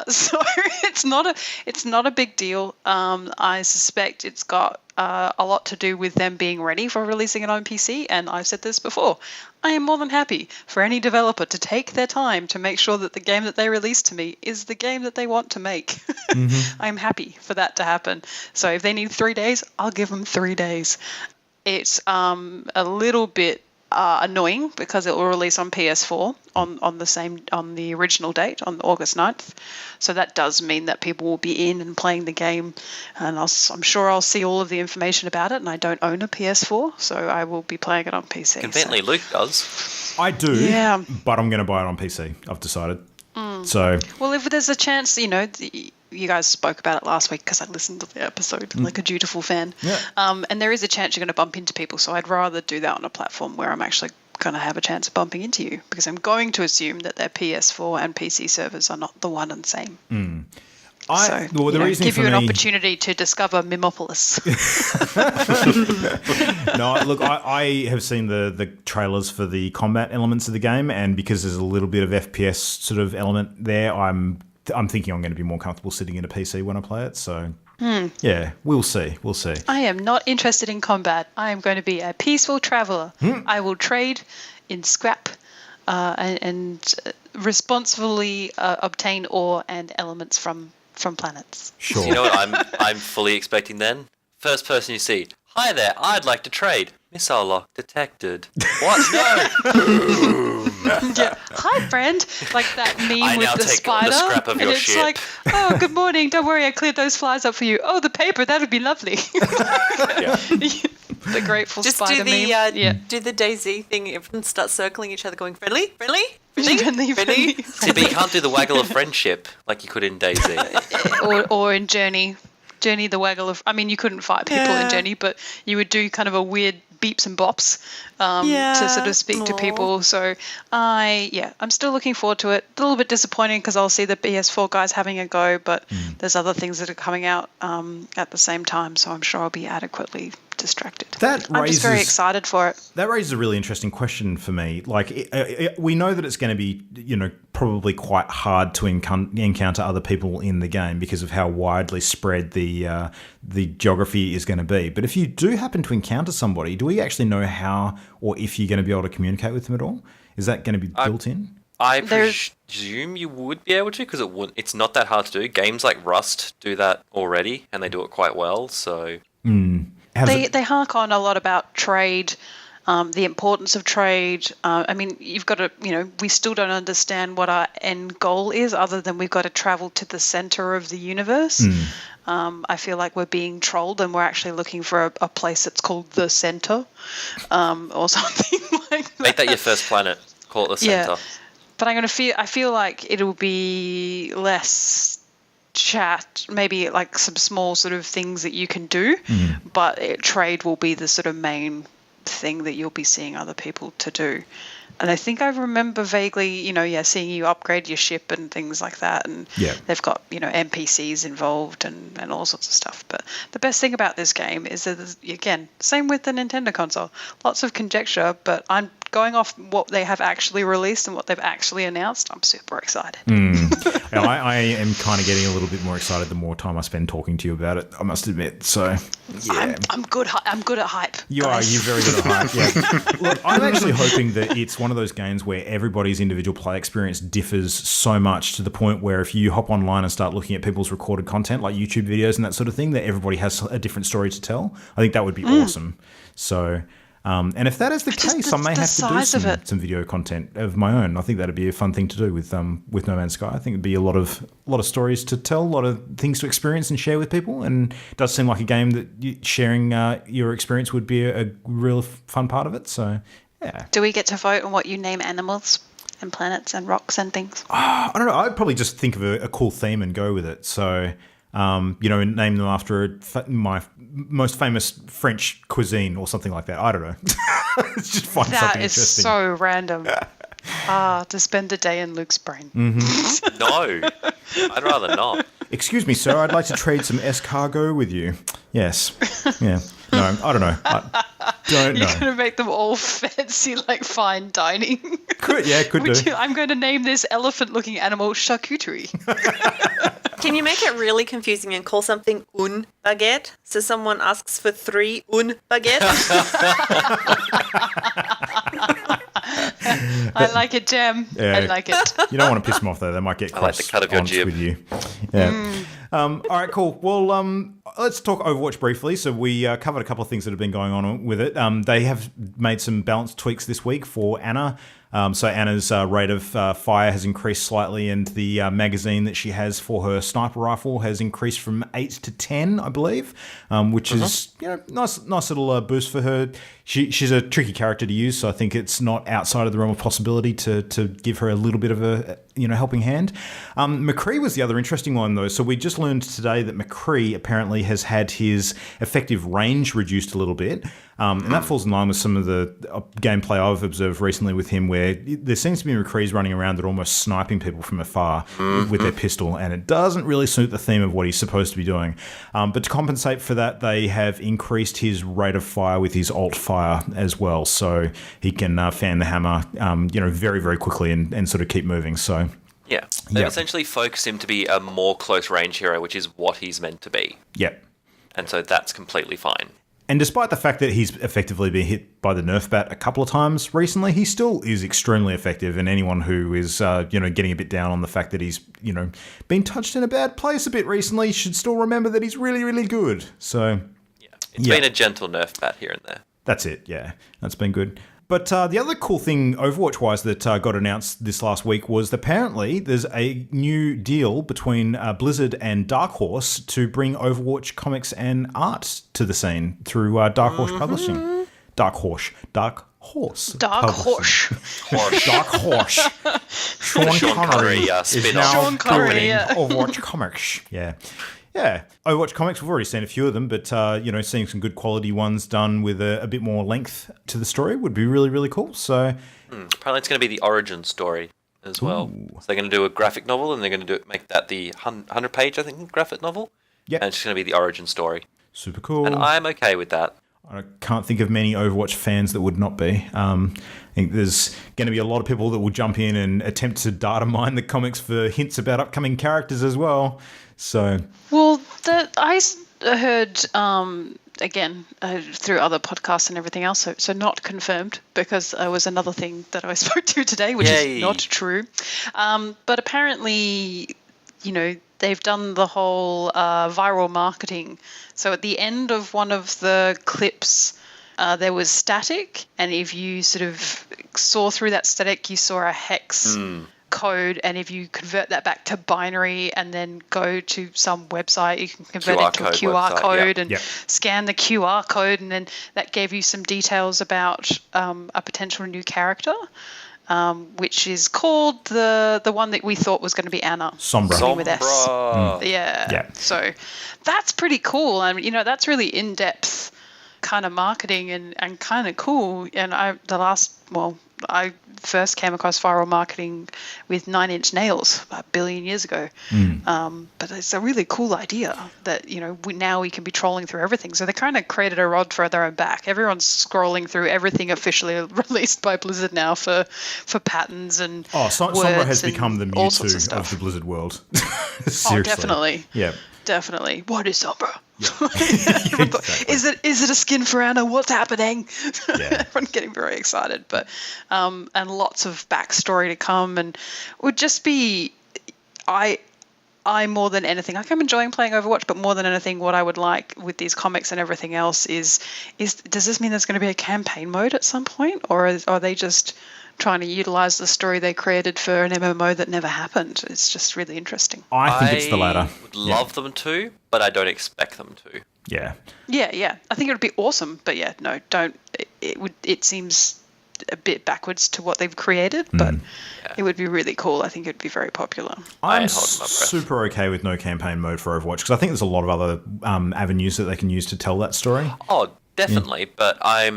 So it's not a big deal. I suspect it's got a lot to do with them being ready for releasing it on PC. And I've said this before. I am more than happy for any developer to take their time to make sure that the game that they release to me is the game that they want to make. Mm-hmm. I'm happy for that to happen. So if they need 3 days, I'll give them 3 days. It's a little bit annoying because it will release on PS4 on the original date on August 9th. So that does mean that people will be in and playing the game, and I'm sure I'll see all of the information about it. And I don't own a PS4, so I will be playing it on PC. Conveniently, Luke does. I do, but I'm going to buy it on PC. I've decided. So, well, if there's a chance, you guys spoke about it last week because I listened to the episode like a dutiful fan. Yeah. And there is a chance you're going to bump into people. So I'd rather do that on a platform where I'm actually going to have a chance of bumping into you, because I'm going to assume that their PS4 and PC servers are not the one and same. The reason give you an opportunity to discover Mimopolis. No, look, I have seen the trailers for the combat elements of the game, and because there's a little bit of FPS sort of element there, I'm thinking I'm going to be more comfortable sitting in a PC when I play it. So, yeah, we'll see. I am not interested in combat. I am going to be a peaceful traveler. I will trade in scrap and responsibly obtain ore and elements from planets. Sure. You know what I'm fully expecting then? First person you see, hi there, I'd like to trade. Missile lock detected. What? No! Yeah. Hi, friend. Like that meme with the spider. The scrap of your and it's ship. like, oh, good morning. Don't worry, I cleared those flies up for you. Oh, the paper, that would be lovely. The grateful Just spider do the meme. do the DayZ thing. Everyone starts circling each other, going friendly, friendly, Friendly. See, but you can't do the waggle of friendship like you could in DayZ. or in Journey. Journey, the waggle of... I mean, you couldn't fight people in Journey, but you would do kind of a weird beeps and bops to sort of speak to people. So, I'm still looking forward to it. A little bit disappointing because I'll see the PS4 guys having a go, but there's other things that are coming out at the same time, so I'm sure I'll be adequately distracted. I'm just very excited for it. That raises a really interesting question for me. Like, we know that it's going to be, probably quite hard to encounter other people in the game because of how widely spread the geography is going to be. But if you do happen to encounter somebody, do we actually know how or if you're going to be able to communicate with them at all? Is that going to be built in? I presume you would be able to because it's not that hard to do. Games like Rust do that already, and they do it quite well. So they hark on a lot about trade, the importance of trade. I mean, you've got to, we still don't understand what our end goal is other than we've got to travel to the center of the universe. I feel like we're being trolled and we're actually looking for a place that's called the center or something like that. Make that your first planet. Call it the center. Yeah. But I feel like it'll be less chat, maybe like some small sort of things that you can do, but trade will be the sort of main thing that you'll be seeing other people to do. And I think I remember vaguely, seeing you upgrade your ship and things like that. And they've got, NPCs involved and all sorts of stuff. But the best thing about this game is that, again, same with the Nintendo console, lots of conjecture, but I'm going off what they have actually released and what they've actually announced. I'm super excited. I am kind of getting a little bit more excited the more time I spend talking to you about it, I must admit. So, yeah. I'm good at hype. You guys. are. You're very good at hype. Yeah. Look, I'm actually hoping that it's one of those games where everybody's individual play experience differs so much to the point where if you hop online and start looking at people's recorded content, like YouTube videos and that sort of thing, that everybody has a different story to tell. I think that would be awesome. So... and if that is the case, I may have to do some video content of my own. I think that'd be a fun thing to do with No Man's Sky. I think it'd be a lot of stories to tell, a lot of things to experience and share with people. And it does seem like a game that sharing your experience would be a real fun part of it. So, yeah. Do we get to vote on what you name animals and planets and rocks and things? I don't know. I'd probably just think of a cool theme and go with it. So... name them after my most famous French cuisine or something like that. I don't know. Just find something interesting. That is so random. To spend a day in Luke's brain. No, I'd rather not. Excuse me, sir. I'd like to trade some escargot with you. Yes. Yeah. No, I don't know. I don't know. You're going to make them all fancy, like fine dining. Could do. I'm going to name this elephant-looking animal charcuterie. Can you make it really confusing and call something un baguette? So someone asks for 3 un baguettes? I like it, Jem. Yeah. I like it. You don't want to piss them off, though. They might get cross like the cut of your jib with you. Yeah. All right, cool. Well, let's talk Overwatch briefly. So we covered a couple of things that have been going on with it. They have made some balance tweaks this week for Anna. So Anna's rate of fire has increased slightly, and the magazine that she has for her sniper rifle has increased from 8 to 10, I believe, which is nice little boost for her. She's a tricky character to use, so I think it's not outside of the realm of possibility to give her a little bit of a helping hand. McCree was the other interesting one, though. So we just learned today that McCree apparently has had his effective range reduced a little bit. And that falls in line with some of the gameplay I've observed recently with him, where there seems to be McCrees running around that are almost sniping people from afar with their pistol, and it doesn't really suit the theme of what he's supposed to be doing. But to compensate for that, they have increased his rate of fire with his alt fire as well, so he can fan the hammer, very, very quickly and sort of keep moving. So. Yeah, they've essentially focused him to be a more close range hero, which is what he's meant to be. Yep. And so that's completely fine. And despite the fact that he's effectively been hit by the Nerf bat a couple of times recently, he still is extremely effective. And anyone who is, getting a bit down on the fact that he's, been touched in a bad place a bit recently should still remember that he's really, really good. So, it's been a gentle Nerf bat here and there. That's it, yeah. That's been good. But the other cool thing Overwatch-wise that got announced this last week was apparently there's a new deal between Blizzard and Dark Horse to bring Overwatch comics and art to the scene through Dark Horse Publishing. Dark Horse. Dark Publishing. Horse. Dark Horse. Sean Connery is spin-off. now Sean Connery, doing yeah. Overwatch comics. Yeah. Yeah, Overwatch comics, we've already seen a few of them, but, seeing some good quality ones done with a bit more length to the story would be really, really cool. So, Apparently it's going to be the origin story as well. So they're going to do a graphic novel, and they're going to make that the 100-page, I think, graphic novel. Yep. And it's going to be the origin story. Super cool. And I'm okay with that. I can't think of many Overwatch fans that would not be. I think there's going to be a lot of people that will jump in and attempt to data mine the comics for hints about upcoming characters as well. So, Well, I heard again through other podcasts and everything else, so not confirmed, because there was another thing that I spoke to today, which is not true. But apparently, they've done the whole viral marketing. So at the end of one of the clips, there was static, and if you sort of saw through that static, you saw a hex code, and if you convert that back to binary and then go to some website, you can convert it to a QR code and scan the QR code, and then that gave you some details about a potential new character, which is called the one that we thought was going to be Anna. Sombra. With S. Yeah. So that's pretty cool, and that's really in-depth kind of marketing and kind of cool. And I first came across viral marketing with 9 Inch Nails about 1 billion years ago. But it's a really cool idea that, now we can be trolling through everything. So they kind of created a rod for their own back. Everyone's scrolling through everything officially released by Blizzard now for patterns and Sombra has become the Mewtwo Mewtwo of the Blizzard world. Seriously. Oh, definitely. Yeah. Definitely. What is Sombra? Yeah. Exactly. Is it a skin for Anna? What's happening? Yeah. Everyone's getting very excited, but and lots of backstory to come, and it would just be I more than anything, like, I'm enjoying playing Overwatch, but more than anything, what I would like with these comics and everything else is does this mean there's going to be a campaign mode at some point, or are they just trying to utilize the story they created for an MMO that never happened? It's just really interesting. I think it's the latter. I would love them to, but I don't expect them to. Yeah. Yeah. I think it would be awesome, but no, don't. It seems a bit backwards to what they've created, but it would be really cool. I think it would be very popular. I'm super okay with no campaign mode for Overwatch, because I think there's a lot of other avenues that they can use to tell that story. Oh, definitely, but I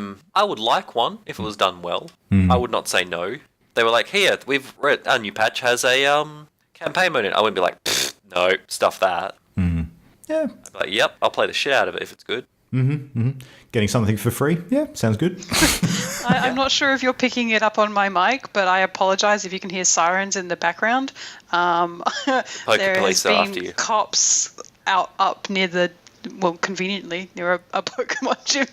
would like one if it was done well. I would not say no. They were like, here, we've read our new patch has a campaign mode in it. I wouldn't be like, no, stuff that. Yeah. I'd be like, yep, I'll play the shit out of it if it's good. Getting something for free? Yeah, sounds good. I'm not sure if you're picking it up on my mic, but I apologize if you can hear sirens in the background. There has been cops up near conveniently near a Pokemon gym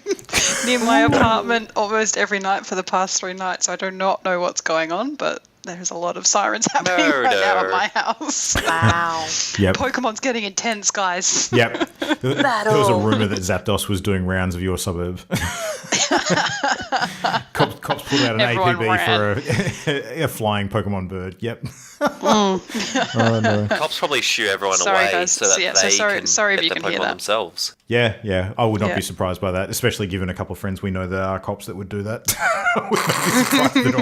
near my apartment almost every night for the past 3 nights. I do not know what's going on, but there's a lot of sirens happening right now at my house. Wow. Yep. Pokemon's getting intense, guys. Yep. There was a rumor that Zapdos was doing rounds of your suburb. Cops pulled out an Everyone APB for a flying Pokemon bird. Yep. Mm. Oh, no. Cops probably shoo everyone Sorry, away guys. so that they sorry if can you get can the hear Pokemon that. themselves. Yeah. I would not Yeah. be surprised by that, especially given a couple of friends we know that are cops that would do that. I would not be surprised at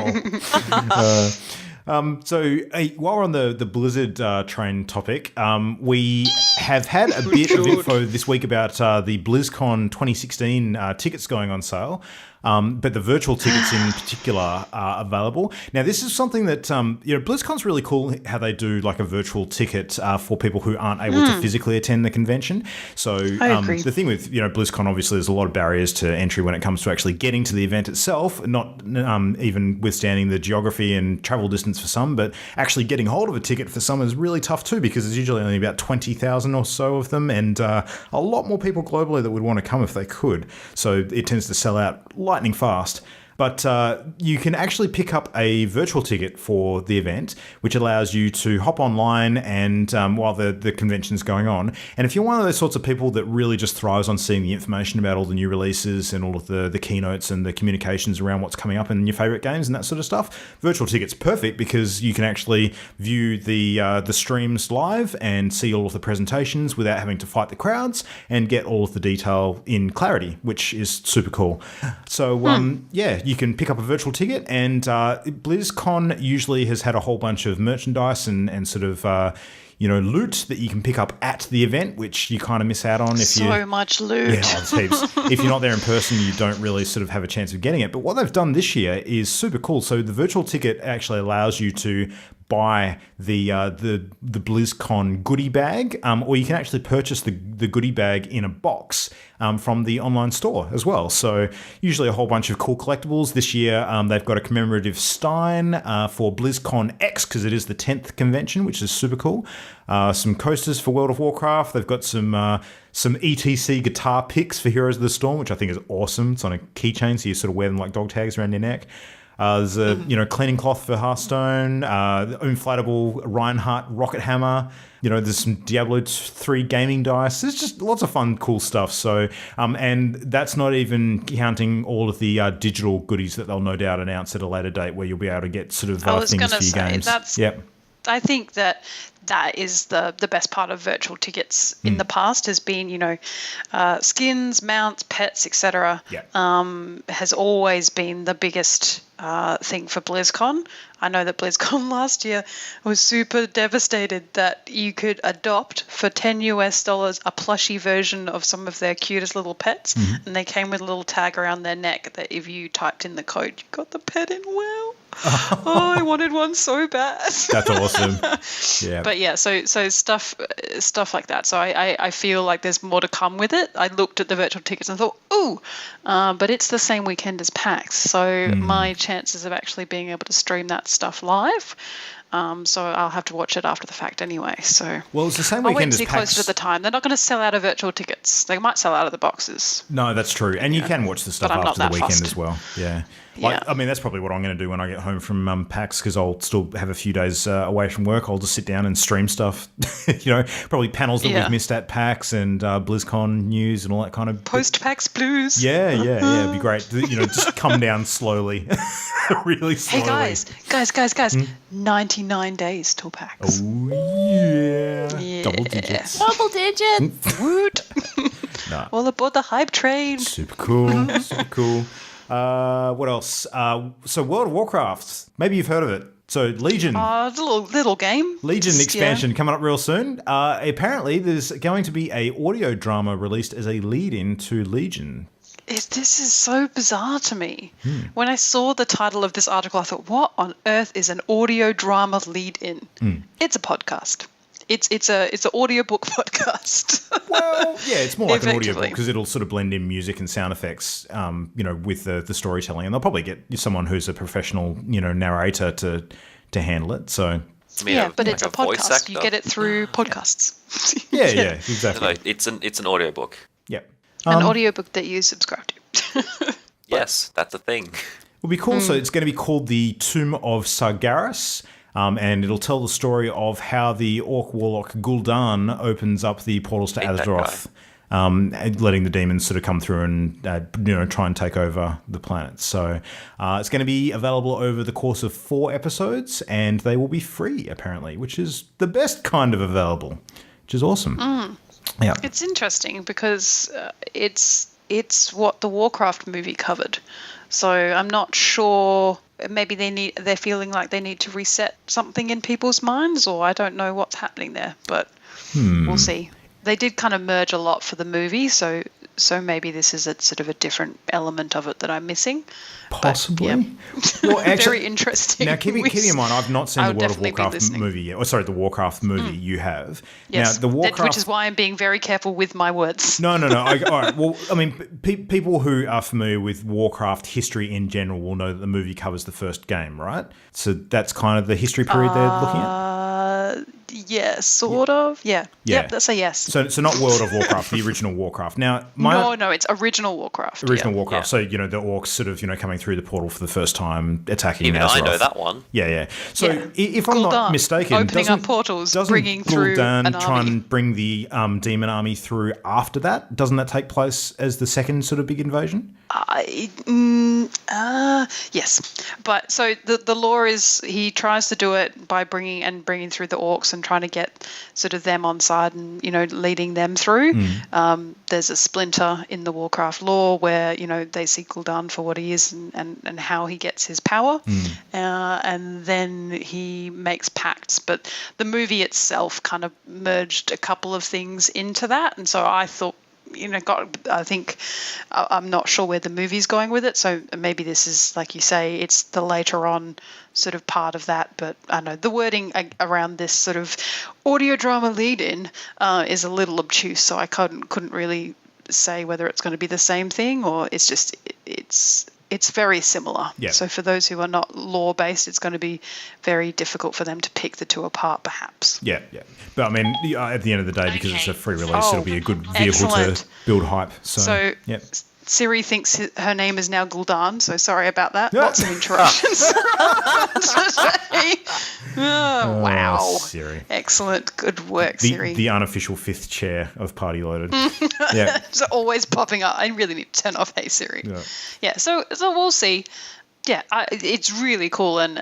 all. So while we're on the Blizzard train topic, we have had a bit of info this week about the BlizzCon 2016 tickets going on sale. But the virtual tickets in particular are available. Now, this is something that, BlizzCon's really cool how they do like a virtual ticket for people who aren't able to physically attend the convention. So the thing with, BlizzCon, obviously, there's a lot of barriers to entry when it comes to actually getting to the event itself, not even withstanding the geography and travel distance for some, but actually getting hold of a ticket for some is really tough too, because there's usually only about 20,000 or so of them, and a lot more people globally that would want to come if they could. So it tends to sell out lightning fast. But you can actually pick up a virtual ticket for the event, which allows you to hop online and while the convention's going on. And if you're one of those sorts of people that really just thrives on seeing the information about all the new releases and all of the keynotes and the communications around what's coming up in your favorite games and that sort of stuff, virtual ticket's perfect because you can actually view the streams live and see all of the presentations without having to fight the crowds and get all of the detail in clarity, which is super cool. So, you can pick up a virtual ticket, and BlizzCon usually has had a whole bunch of merchandise and sort of loot that you can pick up at the event, which you kind of miss out on if so much loot. Yeah, it's heaps. If you're not there in person, you don't really sort of have a chance of getting it. But what they've done this year is super cool. So the virtual ticket actually allows you to buy the BlizzCon goodie bag, or you can actually purchase the goodie bag in a box from the online store as well. So usually a whole bunch of cool collectibles. This year they've got a commemorative Stein for BlizzCon X because it is the 10th convention, which is super cool. Some coasters for World of Warcraft. They've got some ETC guitar picks for Heroes of the Storm, which I think is awesome. It's on a keychain, so you sort of wear them like dog tags around your neck. There's a cleaning cloth for Hearthstone, the inflatable Reinhardt rocket hammer. There's some Diablo 3 gaming dice. There's just lots of fun, cool stuff. So, and that's not even counting all of the digital goodies that they'll no doubt announce at a later date, where you'll be able to get sort of things for your games. I think that is the best part of virtual tickets in the past has been, skins, mounts, pets, etc. Has always been the biggest thing for BlizzCon. I know that BlizzCon last year was super devastated that you could adopt for $10 a plushie version of some of their cutest little pets, and they came with a little tag around their neck that if you typed in the code, you got the pet in WoW. Oh, I wanted one so bad. That's awesome. Yeah. But yeah, so stuff like that. So I feel like there's more to come with it. I looked at the virtual tickets and thought, ooh, but it's the same weekend as PAX. So my chances of actually being able to stream that stuff live. So I'll have to watch it after the fact anyway. So well, it's the same I'll weekend wait as to PAX. closer to the time. They're not going to sell out of virtual tickets. They might sell out of the boxes. No, that's true. And you can watch the stuff But I'm after not the that weekend fussed. as well. Yeah. Yeah. I mean, that's probably what I'm going to do when I get home from PAX, because I'll still have a few days away from work. I'll just sit down and stream stuff, probably panels that we've missed at PAX and BlizzCon news and all that kind of... Post-PAX blues. Yeah, it'd be great. Just come down slowly, really slowly. Hey, guys. 99 days till PAX. Oh, yeah. Double digits. Double digits. Woot. No. All aboard the hype train. Super cool. What else? So World of Warcraft. Maybe you've heard of it. So Legion. It's a little game. Legion expansion coming up real soon. Apparently, there's going to be a audio drama released as a lead-in to Legion. This is so bizarre to me. When I saw the title of this article, I thought, what on earth is an audio drama lead-in? It's a podcast. It's an audiobook podcast. Well, yeah, it's more like an Effectively. audiobook because it'll sort of blend in music and sound effects, with the storytelling, and they'll probably get someone who's a professional, narrator to handle it. So Yeah, but like it's a voice podcast. actor? You get it through podcasts. yeah, exactly. No, it's an audiobook. Yeah. An audiobook that you subscribe to. Yes, that's a thing. Will be cool. So it's going to be called The Tomb of Sargeras. And it'll tell the story of how the Orc Warlock Gul'dan opens up the portals to Ain't that Azeroth, letting the demons sort of come through and try and take over the planet. So it's going to be available over the course of 4 episodes, and they will be free, apparently, which is the best kind of available, which is awesome. Yeah. It's interesting because it's what the Warcraft movie covered. So I'm not sure. Maybe they're feeling like they need to reset something in people's minds, or I don't know what's happening there, but we'll see. They did kind of merge a lot for the movie, so maybe this is a sort of a different element of it that I'm missing. Possibly. But, yeah. Well, actually, very interesting. Now, keep in mind, I've not seen I the would World of definitely be Warcraft listening. movie yet. Oh, sorry, the Warcraft movie you have. Yes, Now, the Warcraft... which is why I'm being very careful with my words. No. All right. Well, I mean, people who are familiar with Warcraft history in general will know that the movie covers the first game, right? So that's kind of the history period they're looking at? Yeah, sort of. Yeah. Yeah. Yep, that's a yes. So not World of Warcraft, the original Warcraft. Now, No, it's original Warcraft. original yeah. Warcraft. Yeah. So, the orcs sort of, coming through the portal for the first time, attacking Even I know Azeroth. that one. Yeah. So Yeah. if I'm not Gul'dan, mistaken, opening up portals, doesn't bringing through Gul'dan an try army. and bring the demon army through after that? Doesn't that take place as the second sort of big invasion? Yes, but so the law is he tries to do it by bringing through the orcs and trying to get sort of them on side and leading them through. There's a splinter in the Warcraft lore where they see Gul'dan for what he is and how he gets his power, and then he makes pacts. But the movie itself kind of merged a couple of things into that, and so I thought. I think I'm not sure where the movie's going with it. So maybe this is, like you say, it's the later on sort of part of that. But I know the wording around this sort of audio drama lead-in is a little obtuse. So I couldn't really say whether it's going to be the same thing or it's just it's very similar. Yeah. So for those who are not lore-based, it's going to be very difficult for them to pick the two apart, perhaps. Yeah. But I mean, at the end of the day, because it's a free release, Oh, it'll be a good vehicle excellent. to build hype. So, yep. Siri thinks her name is now Gul'dan, so sorry about that. Lots of interruptions. Oh, wow. Siri. Excellent. Good work, Siri. The unofficial fifth chair of Party Loaded. Yeah. It's always popping up. I really need to turn off Hey Siri. Yeah, so we'll see. Yeah, it's really cool, and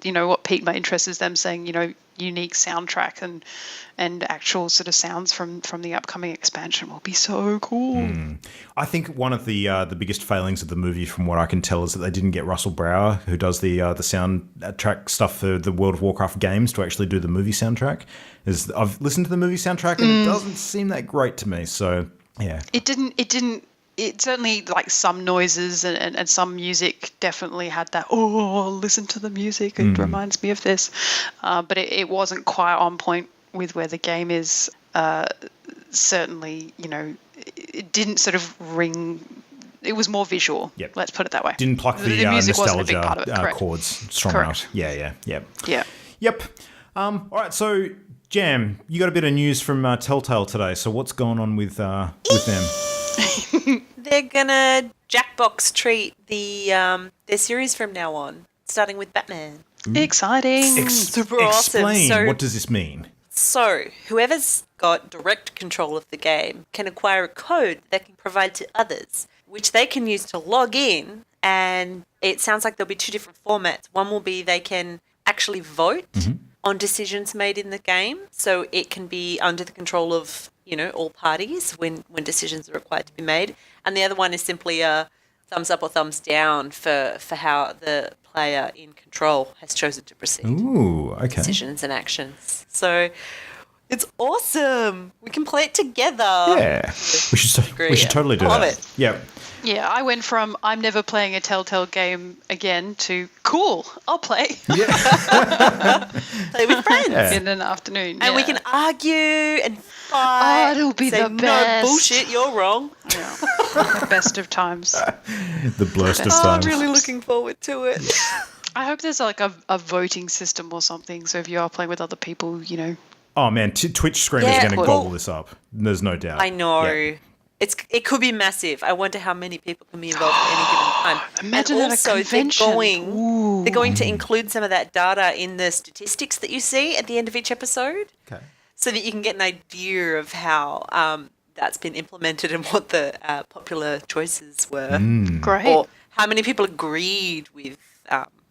what piqued my interest is them saying, unique soundtrack and actual sort of sounds from the upcoming expansion will be so cool. I think one of the biggest failings of the movie, from what I can tell, is that they didn't get Russell Brower, who does the soundtrack stuff for the World of Warcraft games, to actually do the movie soundtrack. I've listened to the movie soundtrack and it doesn't seem that great to me. So yeah, It certainly, like, some noises and some music definitely had that, listen to the music, it reminds me of this. But it wasn't quite on point with where the game is. Certainly, it didn't sort of ring. It was more visual. Yep. Let's put it that way. didn't pluck the music wasn't a big part nostalgia of it. Correct. chords strong Correct. enough. Yeah. Yeah. All right, so Jam, you got a bit of news from Telltale today. So what's going on with them? They're gonna Jackbox treat their series from now on, starting with Batman. Exciting. Super awesome. Explain, So- what does this mean? So, whoever's got direct control of the game can acquire a code that can provide to others, which they can use to log in. And it sounds like there'll be two different formats. One will be they can actually vote on decisions made in the game. So it can be under the control of, all parties when decisions are required to be made. And the other one is simply a thumbs up or thumbs down for how the player in control has chosen to proceed. Ooh, okay. Decisions and actions. So it's awesome. We can play it together. Yeah, we should totally do Love that. it. Yeah. Yeah, I went from I'm never playing a Telltale game again to cool, I'll play Play with friends. Yeah. in an afternoon. And we can argue and fight. Oh, it'll be say, the best. No bullshit, you're wrong. Yeah. The best of times. The blurst of Oh, I'm times. really looking forward to it. I hope there's like a voting system or something. So if you are playing with other people, Oh man, Twitch streamers Yeah, are going to well- gobble this up. There's no doubt. I know. Yeah. It could be massive. I wonder how many people can be involved at any given time. Imagine and at a also, convention. they're going to include some of that data in the statistics that you see at the end of each episode, Okay. so that you can get an idea of how that's been implemented and what the popular choices were, Great. or how many people agreed with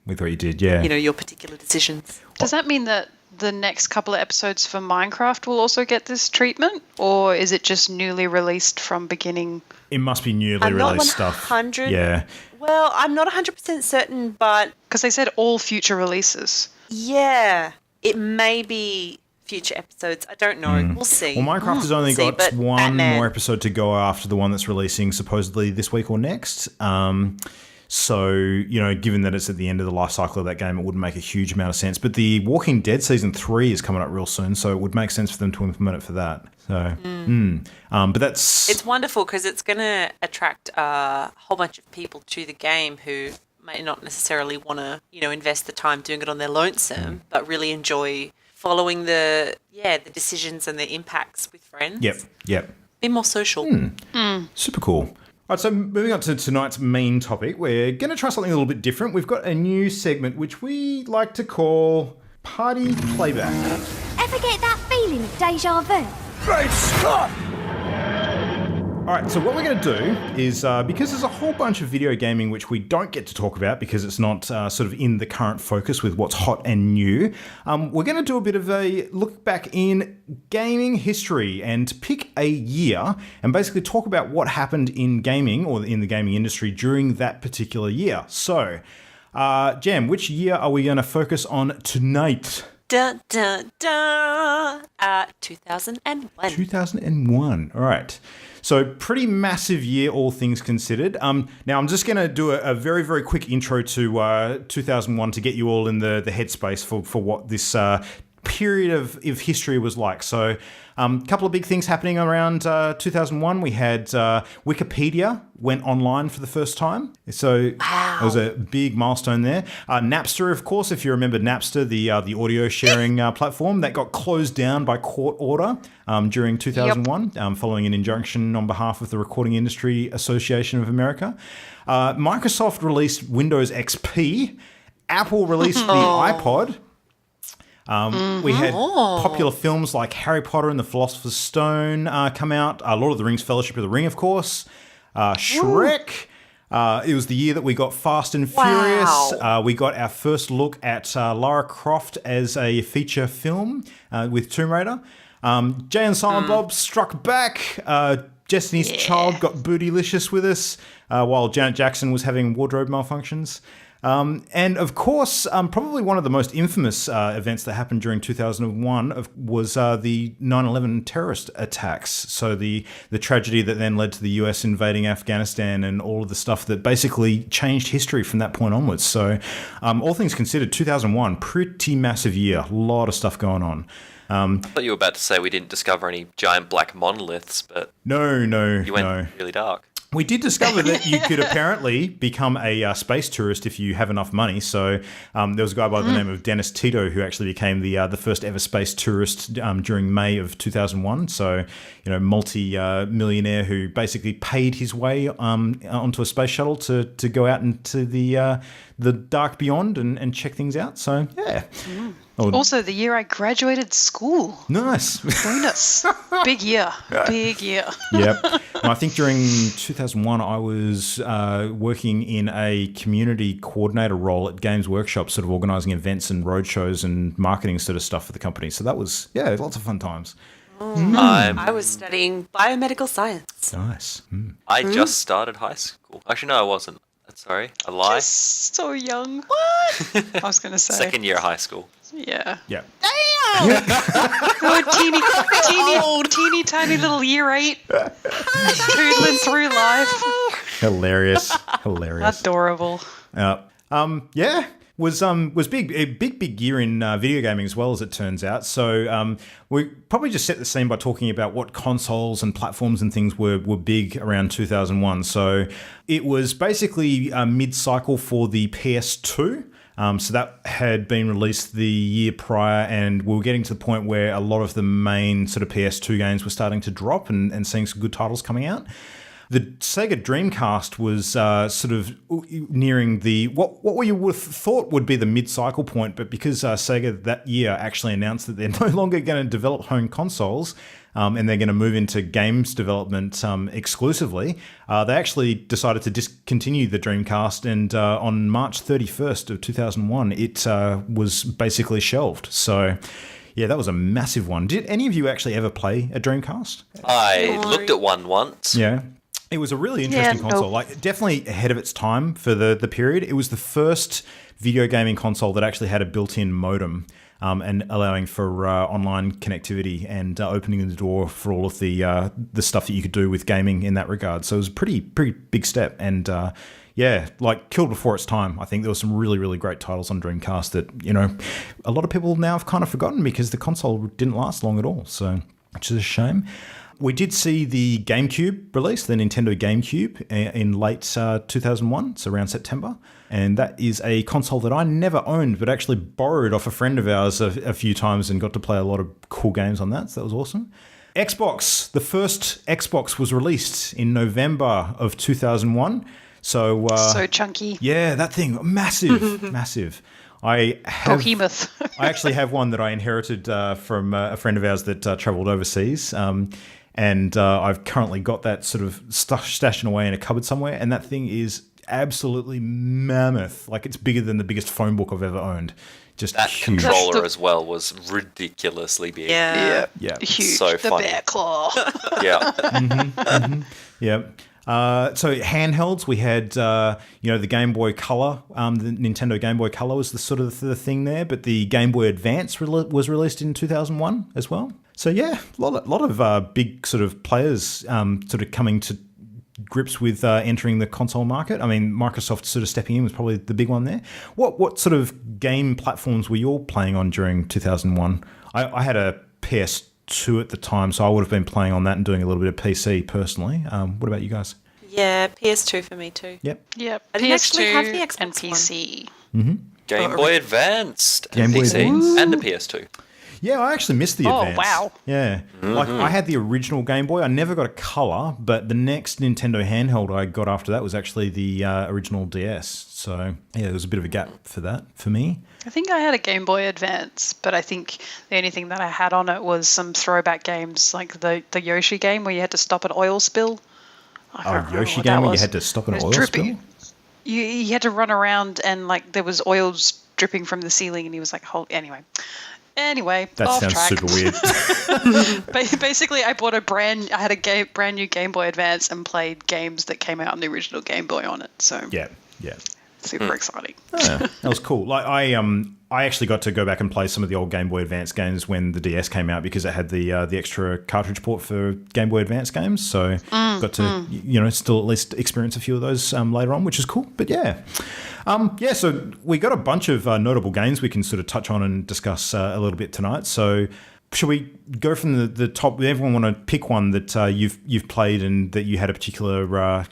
With what you did, yeah. your particular decisions. Does that mean that the next couple of episodes for Minecraft will also get this treatment? Or is it just newly released from beginning? It must be newly I'm not released stuff. 100. Yeah. Well, I'm not 100% certain, but Because they said all future releases. yeah, it may be future episodes. I don't know. We'll see. Well, Minecraft has only See, got but one Batman. more episode to go after the one that's releasing supposedly this week or next. So, given that it's at the end of the life cycle of that game, it wouldn't make a huge amount of sense. But the Walking Dead Season 3 is coming up real soon, so it would make sense for them to implement it for that. So, but that's... It's wonderful because it's going to attract a whole bunch of people to the game who may not necessarily want to, invest the time doing it on their lonesome, but really enjoy following the decisions and the impacts with friends. Yep. Be more social. Super cool. All right, so moving on to tonight's main topic, we're going to try something a little bit different. We've got a new segment which we like to call Party Playback. Ever get that feeling of deja vu? Great Scott! All right, so what we're going to do is, because there's a whole bunch of video gaming which we don't get to talk about because it's not sort of in the current focus with what's hot and new, we're going to do a bit of a look back in gaming history and pick a year and basically talk about what happened in gaming or in the gaming industry during that particular year. So, Jam, which year are we going to focus on tonight? 2001. 2001. All right. So pretty massive year, all things considered. Now, I'm just going to do a very, very quick intro to 2001 to get you all in the headspace for what this period of history was like. So a couple of big things happening around 2001. We had Wikipedia went online for the first time. So it was a big milestone there. Napster, of course, if you remember Napster, the audio sharing platform, that got closed down by court order during 2001, following an injunction on behalf of the Recording Industry Association of America. Microsoft released Windows XP. Apple released the iPod. We had popular films like Harry Potter and the Philosopher's Stone come out. Lord of the Rings, Fellowship of the Ring, of course. Shrek. It was the year that we got Fast and Furious. We got our first look at Lara Croft as a feature film with Tomb Raider. Jay and Silent Bob struck back. Destiny's Child got bootylicious with us while Janet Jackson was having wardrobe malfunctions. And of course, probably one of the most infamous events that happened during 2001 was the 9/11 terrorist attacks. So the tragedy that then led to the US invading Afghanistan and all of the stuff that basically changed history from that point onwards. So all things considered, 2001, pretty massive year. A lot of stuff going on. I thought you were about to say we didn't discover any giant black monoliths, but No. you went really dark. We did discover that you could apparently become a space tourist if you have enough money. So there was a guy by the name of Dennis Tito who actually became the first ever space tourist during May of 2001. So, multi-millionaire who basically paid his way onto a space shuttle to go out into the dark beyond and check things out. So, yeah. Also, the year I graduated school. Nice. Bonus. Big year. Big year. Yep. I think during 2001, I was working in a community coordinator role at Games Workshop, sort of organising events and roadshows and marketing sort of stuff for the company. So that was, lots of fun times. I was studying biomedical science. Nice. I just started high school. Actually, no, I wasn't. Sorry, I lied. Just so young. What? I was going to say. Second year of high school. Yeah. Yeah. Damn! Oh, teeny tiny little year 8. Toodling through life. Hilarious. Adorable. Was big, a big year in video gaming as well, as it turns out. So we probably just set the scene by talking about what consoles and platforms and things were big around 2001. So it was basically mid-cycle for the PS2. So that had been released the year prior, and we were getting to the point where a lot of the main sort of PS2 games were starting to drop and seeing some good titles coming out. The Sega Dreamcast was sort of nearing the what you would have thought would be the mid-cycle point, but because Sega that year actually announced that they're no longer going to develop home consoles and they're going to move into games development exclusively, they actually decided to discontinue the Dreamcast, and on March 31st of 2001, it was basically shelved. So yeah, that was a massive one. Did any of you actually ever play a Dreamcast? I looked at one once. Yeah. It was a really interesting console, like definitely ahead of its time for the period. It was the first video gaming console that actually had a built-in modem and allowing for online connectivity and opening the door for all of the stuff that you could do with gaming in that regard. So it was a pretty big step, and killed before its time. I think there were some really, really great titles on Dreamcast that, a lot of people now have kind of forgotten because the console didn't last long at all. So, which is a shame. We did see the GameCube release, the Nintendo GameCube, in late 2001, so around September. And that is a console that I never owned, but actually borrowed off a friend of ours a few times and got to play a lot of cool games on that. So that was awesome. Xbox. The first Xbox was released in November of 2001. So chunky. Yeah, that thing, massive, massive. I Behemoth. I actually have one that I inherited from a friend of ours that travelled overseas. And I've currently got that sort of stashed away in a cupboard somewhere. And that thing is absolutely mammoth. Like, it's bigger than the biggest phone book I've ever owned. Just that huge. controller as well was ridiculously big. Yeah. Yeah. Huge. So the funny. bear claw. Yeah. Yeah. So handhelds, we had the Game Boy Color, the Nintendo Game Boy Color was the sort of the thing there, but the Game Boy Advance was released in 2001 as well. So yeah, a lot of big sort of players sort of coming to grips with entering the console market. I mean, Microsoft sort of stepping in was probably the big one there. What sort of game platforms were you all playing on during 2001? I had a PS2 at the time, so I would have been playing on that and doing a little bit of PC personally. What about you guys? Yeah, PS2 for me too. Yep. Yep. I didn't actually have the PS2 Xbox and One. PC. Game Boy Advanced. Game and Boy PC. Advance. And the PS2. Yeah, I actually missed the Oh, Advance. wow. Yeah. Like, I had the original Game Boy. I never got a color, but the next Nintendo handheld I got after that was actually the original DS. So, yeah, there was a bit of a gap for that for me. I think I had a Game Boy Advance, but I think the only thing that I had on it was some throwback games, like the Yoshi game where you had to stop an oil spill. I can't remember Yoshi what game that where you was. had to stop an It was oil drippy. spill? You had to run around and like there was oils dripping from the ceiling, and he was like, Anyway, That off sounds track. super weird. Basically, I bought I had a brand new Game Boy Advance and played games that came out on the original Game Boy on it. So Yeah. super exciting. Yeah, that was cool. Like I actually got to go back and play some of the old Game Boy Advance games when the DS came out because it had the extra cartridge port for Game Boy Advance games. So got to still at least experience a few of those later on, which is cool. But yeah. So we got a bunch of notable games we can sort of touch on and discuss a little bit tonight. So should we go from the top? Everyone want to pick one that you've played and that you had a particular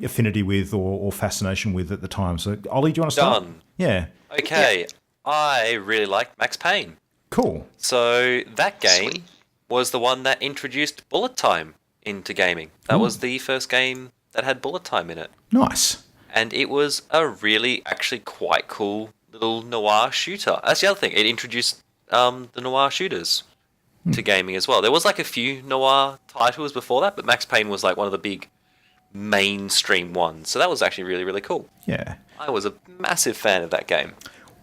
affinity with or fascination with at the time? So Ollie, do you want to start? Done. Yeah. Okay. Yeah. I really liked Max Payne. Cool. So that game Sweet. was the one that introduced bullet time into gaming. That was the first game that had bullet time in it. Nice. And it was a really, actually quite cool little noir shooter. That's the other thing. It introduced the noir shooters to gaming as well. There was like a few noir titles before that, but Max Payne was like one of the big mainstream ones. So that was actually really, really cool. Yeah. I was a massive fan of that game.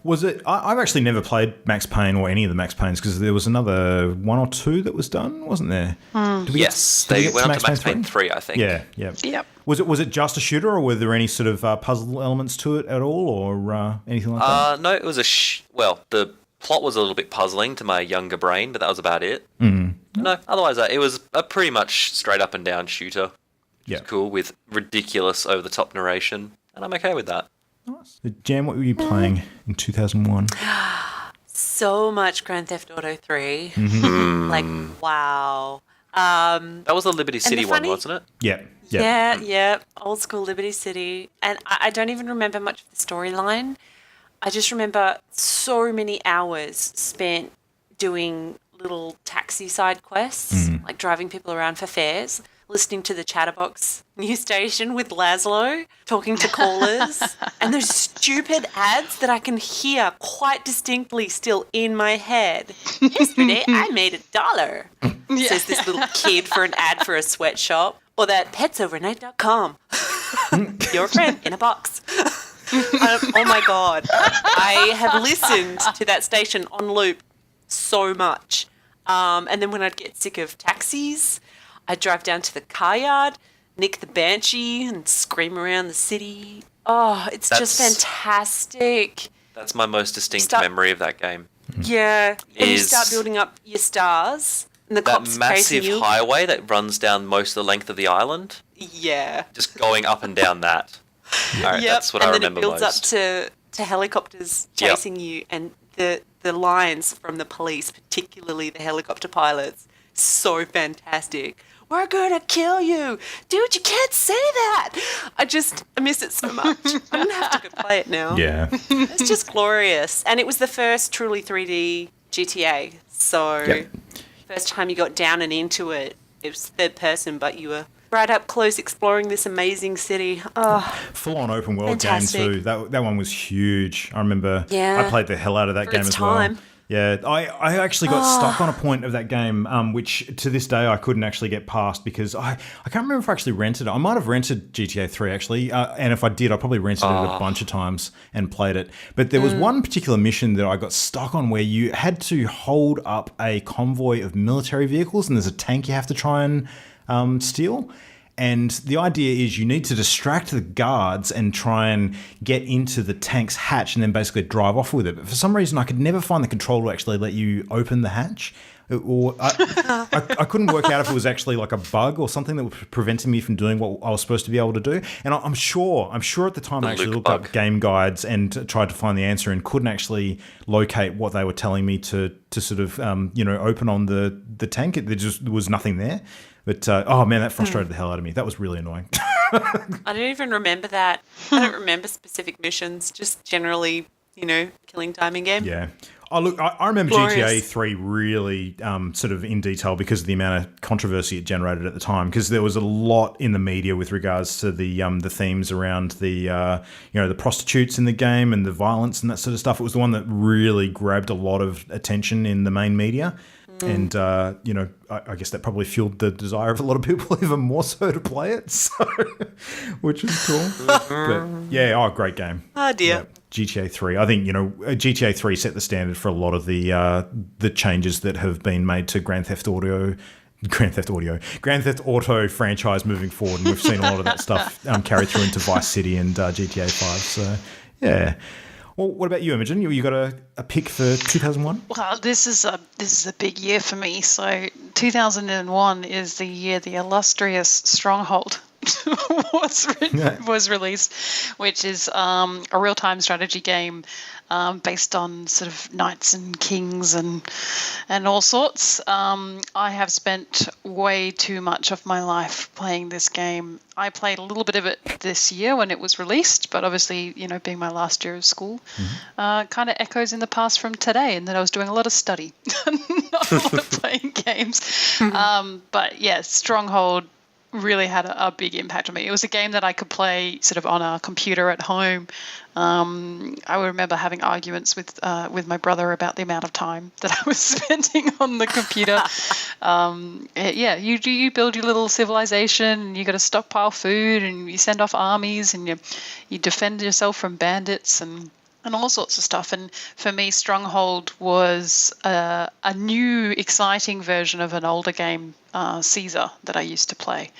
Was it? I've actually never played Max Payne or any of the Max Paynes because there was another one or two that was done, wasn't there? Did we Yes, did we they get went to on to Max Payne 3, I think. Yeah. Yep. Was it just a shooter, or were there any sort of puzzle elements to it at all, or anything like that? No, it was the plot was a little bit puzzling to my younger brain, but that was about it. No, otherwise it was a pretty much straight up and down shooter. Yeah. It's cool with ridiculous over the top narration, and I'm okay with that. Nice. Jam, what were you playing in 2001? So much Grand Theft Auto 3. Like, wow. That was the Liberty City one, funny- wasn't it? Yeah. Yeah. Old school Liberty City. And I don't even remember much of the storyline. I just remember so many hours spent doing little taxi side quests, like driving people around for fares, listening to the Chatterbox news station with Laszlo, talking to callers, and those stupid ads that I can hear quite distinctly still in my head. Yesterday, I made $1, says this little kid for an ad for a sweatshop. Or that petsovernight.com. Your friend in a box. Oh my God. I have listened to that station on loop so much. And then when I'd get sick of taxis, I'd drive down to the car yard, nick the Banshee, and scream around the city. Oh, it's just fantastic. That's my most distinct Stop. memory of that game. Yeah. And you Is start building up your stars, and the That cops chasing massive you. highway that runs down most of the length of the island, Yeah. just going up and down that. All right, that's what and I then remember it builds most. up to helicopters chasing you, and the lines from the police, particularly the helicopter pilots, so fantastic. We're gonna kill you. Dude, you can't say that. I miss it so much. I'm gonna have to go play it now. Yeah. It's just glorious. And it was the first truly 3D GTA. So first time you got down and into it, it was third person, but you were right up close exploring this amazing city. Oh, full on open world fantastic. game too. That one was huge. I remember Yeah. I played the hell out of that For game its as time. well. Yeah, I actually got stuck on a point of that game, which to this day I couldn't actually get past because I can't remember if I actually rented it. I might have rented GTA 3 actually, and if I did, I probably rented it a bunch of times and played it. But there was one particular mission that I got stuck on where you had to hold up a convoy of military vehicles, and there's a tank you have to try and steal. And the idea is you need to distract the guards and try and get into the tank's hatch and then basically drive off with it. But for some reason, I could never find the control to actually let you open the hatch. Or I couldn't work out if it was actually like a bug or something that was preventing me from doing what I was supposed to be able to do. And I'm sure at the time I actually looked up game guides and tried to find the answer and couldn't actually locate what they were telling me to sort of open on the tank. There just was nothing there. But, oh man, that frustrated the hell out of me. That was really annoying. I don't even remember that. I don't remember specific missions, just generally, killing time in game. Yeah. Oh, look, I remember Glorious. GTA 3 really sort of in detail because of the amount of controversy it generated at the time, because there was a lot in the media with regards to the themes around the prostitutes in the game and the violence and that sort of stuff. It was the one that really grabbed a lot of attention in the main media. And, I guess that probably fueled the desire of a lot of people even more so to play it, so, which is cool. But, yeah, great game. Oh, dear. Yeah, GTA 3. I think, GTA 3 set the standard for a lot of the changes that have been made to Grand Theft Auto franchise moving forward. And we've seen a lot of that stuff carry through into Vice City and GTA 5. So, yeah. Well, what about you, Imogen? You got a pick for 2001? Well, this is a big year for me. So 2001 is the year the illustrious Stronghold was released, which is a real-time strategy game based on sort of knights and kings and all sorts. I have spent way too much of my life playing this game. I played a little bit of it this year when it was released, but obviously, being my last year of school, kind of echoes in the past from today, in that I was doing a lot of study, not a lot of playing games. But yeah, Stronghold really had a big impact on me. It was a game that I could play sort of on a computer at home. I remember having arguments with my brother about the amount of time that I was spending on the computer. You build your little civilization, and you got to stockpile food, and you send off armies, and you defend yourself from bandits and all sorts of stuff. And for me, Stronghold was a new, exciting version of an older game, Caesar, that I used to play.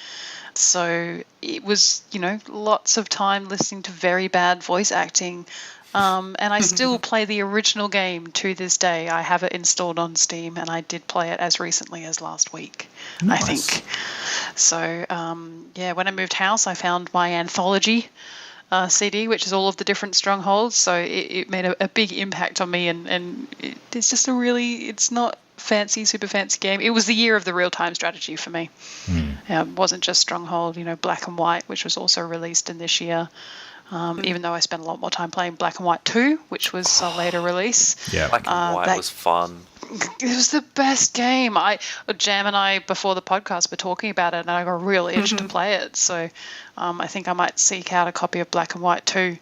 So it was, lots of time listening to very bad voice acting. And I still play the original game to this day. I have it installed on Steam, and I did play it as recently as last week, Nice. I think. So, when I moved house, I found my anthology CD, which is all of the different Strongholds. So it made a big impact on me, and it's just it's not super fancy game. It was the year of the real-time strategy for me. It wasn't just Stronghold, Black and White, which was also released in this year. Even though I spent a lot more time playing Black and White 2, which was a later release. Yeah. Black and White was fun. It was the best game. Jam and I, before the podcast, were talking about it, and I got a real itch to play it. So I think I might seek out a copy of Black and White 2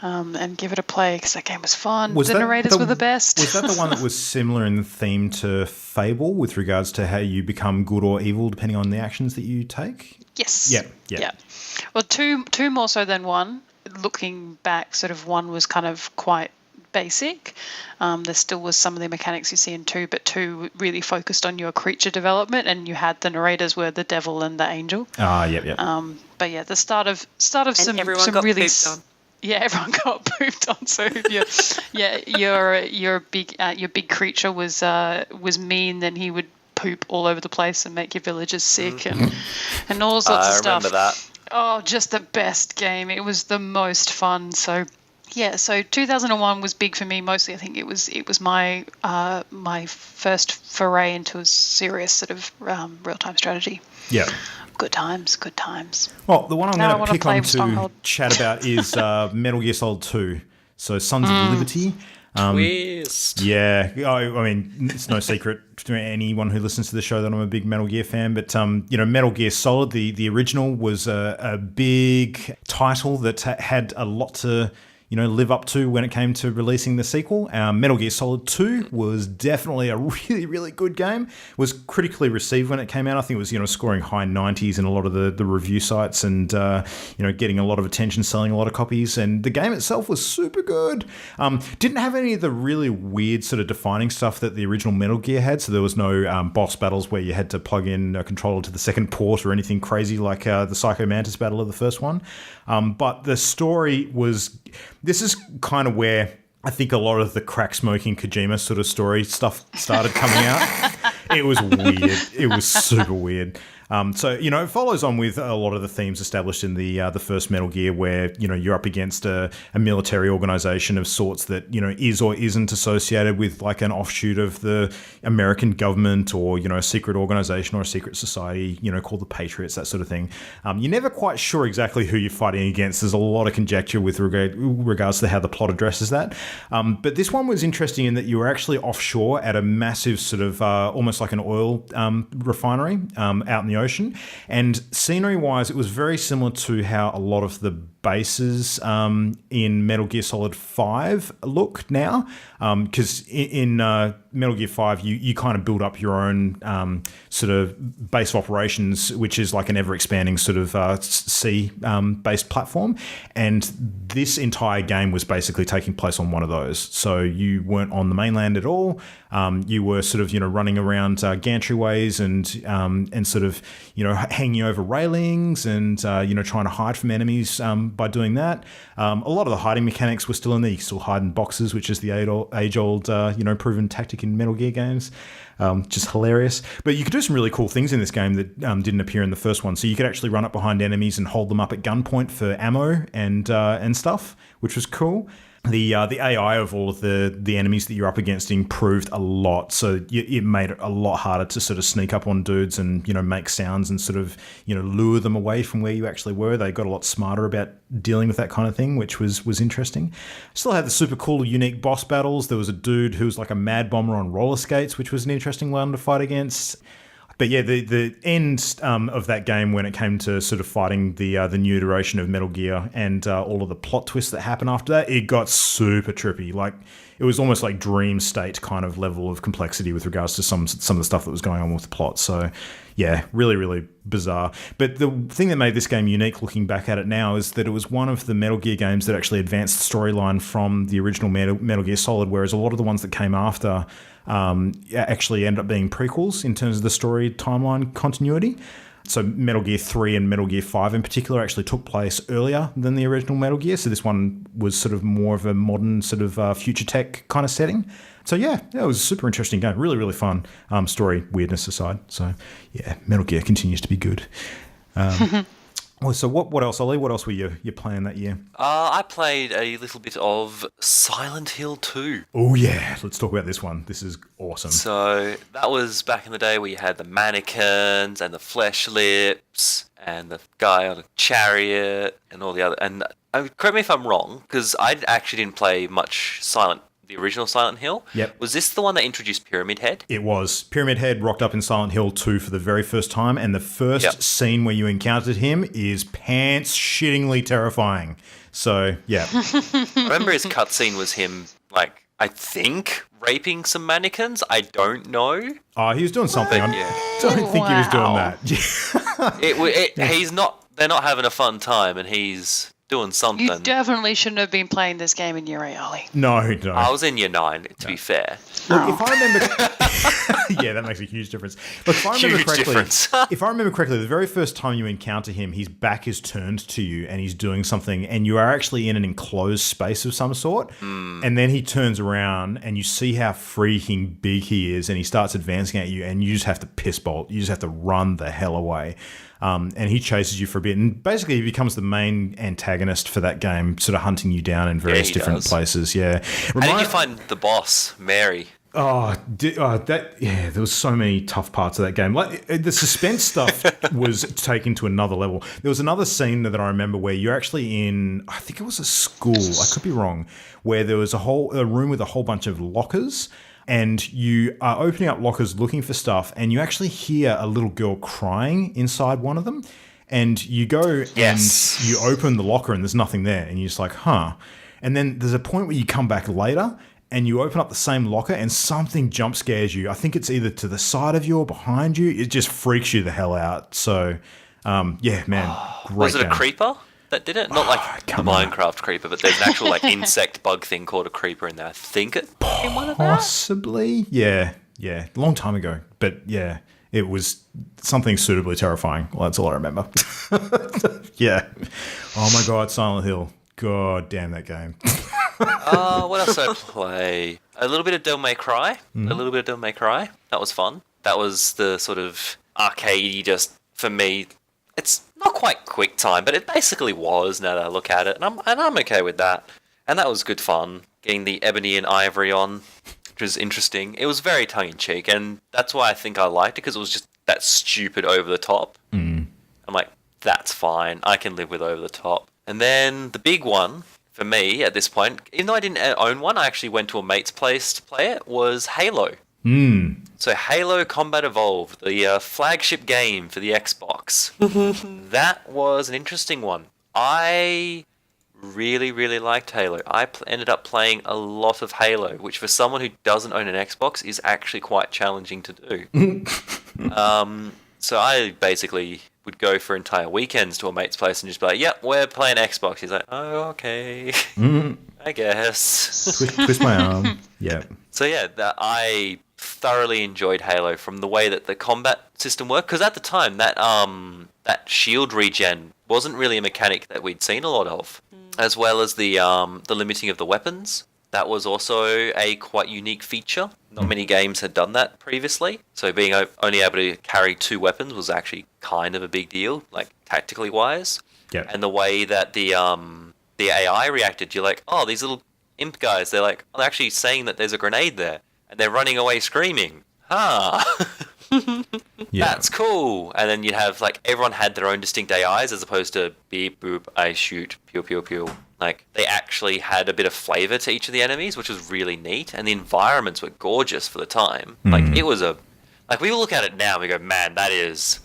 and give it a play, because that game was fun. The narrators were the best. Was that the one that was similar in the theme to Fable with regards to how you become good or evil depending on the actions that you take? Yes. Yeah. Well, two more so than one. Looking back, sort of one was kind of quite basic. There still was some of the mechanics you see in 2, but 2 really focused on your creature development, and you had the narrators were the devil and the angel. Yep. But yeah, the start of some got really pooped on. Yeah, everyone got pooped on. So your big creature was mean, then he would poop all over the place and make your villagers sick and all sorts of stuff. I remember that. Oh, just the best game. It was the most fun. So Yeah, so 2001 was big for me. Mostly, I think it was my my first foray into a serious sort of real time strategy. Yeah. Good times, good times. Well, the one I'm Now I going to wanna pick play on to Stronghold. chat about is Metal Gear Solid 2. So Sons of Liberty. Twist. Yeah, I mean, it's no secret to anyone who listens to the show that I'm a big Metal Gear fan. But Metal Gear Solid, the original, was a big title that had a lot to live up to when it came to releasing the sequel. Metal Gear Solid 2 was definitely a really, really good game. It was critically received when it came out. I think it was, scoring high 90s in a lot of the review sites and, getting a lot of attention, selling a lot of copies. And the game itself was super good. Didn't have any of the really weird sort of defining stuff that the original Metal Gear had. So there was no boss battles where you had to plug in a controller to the second port or anything crazy like the Psycho Mantis battle of the first one. But the story was... This is kind of where I think a lot of the crack smoking Kojima sort of story stuff started coming out. It was weird. It was super weird. It follows on with a lot of the themes established in the first Metal Gear where, you're up against a military organization of sorts that, is or isn't associated with like an offshoot of the American government or, a secret organization or a secret society, called the Patriots, that sort of thing. You're never quite sure exactly who you're fighting against. There's a lot of conjecture with regards to how the plot addresses that. But this one was interesting in that you were actually offshore at a massive sort of almost like an oil refinery out in the ocean. And scenery-wise, it was very similar to how a lot of the bases in Metal Gear Solid 5 look now. Because in Metal Gear 5, you kind of build up your own sort of base of operations, which is like an ever-expanding sort of sea-based platform. And this entire game was basically taking place on one of those. So you weren't on the mainland at all. You were sort of, running around gantryways and sort of, hanging over railings and, trying to hide from enemies by doing that. A lot of the hiding mechanics were still in there. You could still hide in boxes, which is the age-old, proven tactic in Metal Gear games. Just hilarious. But you could do some really cool things in this game that didn't appear in the first one. So you could actually run up behind enemies and hold them up at gunpoint for ammo and stuff, which was cool. The AI of all of the enemies that you're up against improved a lot, so it made it a lot harder to sort of sneak up on dudes and make sounds and sort of lure them away from where you actually were. They got a lot smarter about dealing with that kind of thing, which was interesting. Still had the super cool, unique boss battles. There was a dude who was like a mad bomber on roller skates, which was an interesting one to fight against. But yeah, the end of that game when it came to sort of fighting the new iteration of Metal Gear and all of the plot twists that happened after that, it got super trippy. Like it was almost like dream state kind of level of complexity with regards to some of the stuff that was going on with the plot. So yeah, really, really bizarre. But the thing that made this game unique looking back at it now is that it was one of the Metal Gear games that actually advanced the storyline from the original Metal Gear Solid, whereas a lot of the ones that came after actually end up being prequels in terms of the story timeline continuity. So Metal Gear 3 and Metal Gear 5 in particular actually took place earlier than the original Metal Gear. So this one was sort of more of a modern sort of future tech kind of setting. So yeah, it was a super interesting game. Really, really fun. Story weirdness aside. So yeah, Metal Gear continues to be good. So what else, Ollie? What else were you playing that year? I played a little bit of Silent Hill 2. Oh yeah, let's talk about this one. This is awesome. So that was back in the day where you had the mannequins and the flesh lips and the guy on a chariot and all the other. And correct me if I'm wrong, because I actually didn't play much the original Silent Hill. Yep. Was this the one that introduced Pyramid Head? It was. Pyramid Head rocked up in Silent Hill 2 for the very first time, and the first scene where you encountered him is pants-shittingly terrifying. So, yeah. I remember his cutscene was him, like, I think, raping some mannequins. I don't know. Oh, he was doing something. I don't think he was doing that. They're not having a fun time, and he's doing something. You definitely shouldn't have been playing this game in year 8, Ollie. No. I was in year 9, to be fair. Look, if I remember... yeah, that makes a huge difference. Look, if I remember correctly, the very first time you encounter him, his back is turned to you and he's doing something and you are actually in an enclosed space of some sort. And then he turns around and you see how freaking big he is and he starts advancing at you and you just have to piss bolt. You just have to run the hell away. And he chases you for a bit. And basically he becomes the main antagonist protagonist for that game, sort of hunting you down in various he different does. places. Yeah. How did you find the boss, Mary? There was so many tough parts of that game. Like the suspense stuff was taken to another level. There was another scene that I remember where you're actually in, I think it was a school, I could be wrong, where there was a room with a whole bunch of lockers, and you are opening up lockers looking for stuff, and you actually hear a little girl crying inside one of them, and you go Yes. and you open the locker and there's nothing there, and you're just like, huh. And then there's a point where you come back later and you open up the same locker and something jump scares you. I think it's either to the side of you or behind you. It just freaks you the hell out. So, yeah, man, great Was it game. a creeper that did it? Not like the come on. Minecraft creeper, but there's an actual like insect bug thing called a creeper in there. I think it in one of that. Possibly, yeah, long time ago. But yeah, it was something suitably terrifying. Well, that's all I remember. Yeah. Oh my God, Silent Hill. God damn that game. Oh, what else did I play? A little bit of Devil May Cry. A little bit of Devil May Cry. That was fun. That was the sort of arcadey, just for me. It's not quite quick time, but it basically was. Now that I look at it, and I'm okay with that. And that was good fun. Getting the ebony and ivory on, which was interesting. It was very tongue in cheek, and that's why I think I liked it, because it was just that stupid over the top. I'm like, that's fine. I can live with over the top. And then the big one for me at this point, even though I didn't own one, I actually went to a mate's place to play it, was Halo. So Halo Combat Evolved, the flagship game for the Xbox. That was an interesting one. I really, really liked Halo. I ended up playing a lot of Halo, which for someone who doesn't own an Xbox is actually quite challenging to do. So I basically would go for entire weekends to a mate's place and just be like, yep, we're playing Xbox. He's like, oh, okay, I guess. Twist my arm. Yeah. So yeah, I thoroughly enjoyed Halo from the way that the combat system worked, because at the time that shield regen wasn't really a mechanic that we'd seen a lot of, as well as the limiting of the weapons. That was also a quite unique feature. Not many games had done that previously. So being only able to carry 2 weapons was actually kind of a big deal, like tactically wise. Yeah. And the way that the AI reacted, you're like, oh, these little imp guys, they're like, oh, they're actually saying that there's a grenade there, and they're running away screaming. Yeah. That's cool. And then you'd have, like, everyone had their own distinct AIs as opposed to beep, boop, I shoot, pew, pew, pew. Like, they actually had a bit of flavor to each of the enemies, which was really neat. And the environments were gorgeous for the time. Like, it was like, we look at it now and we go, man, that is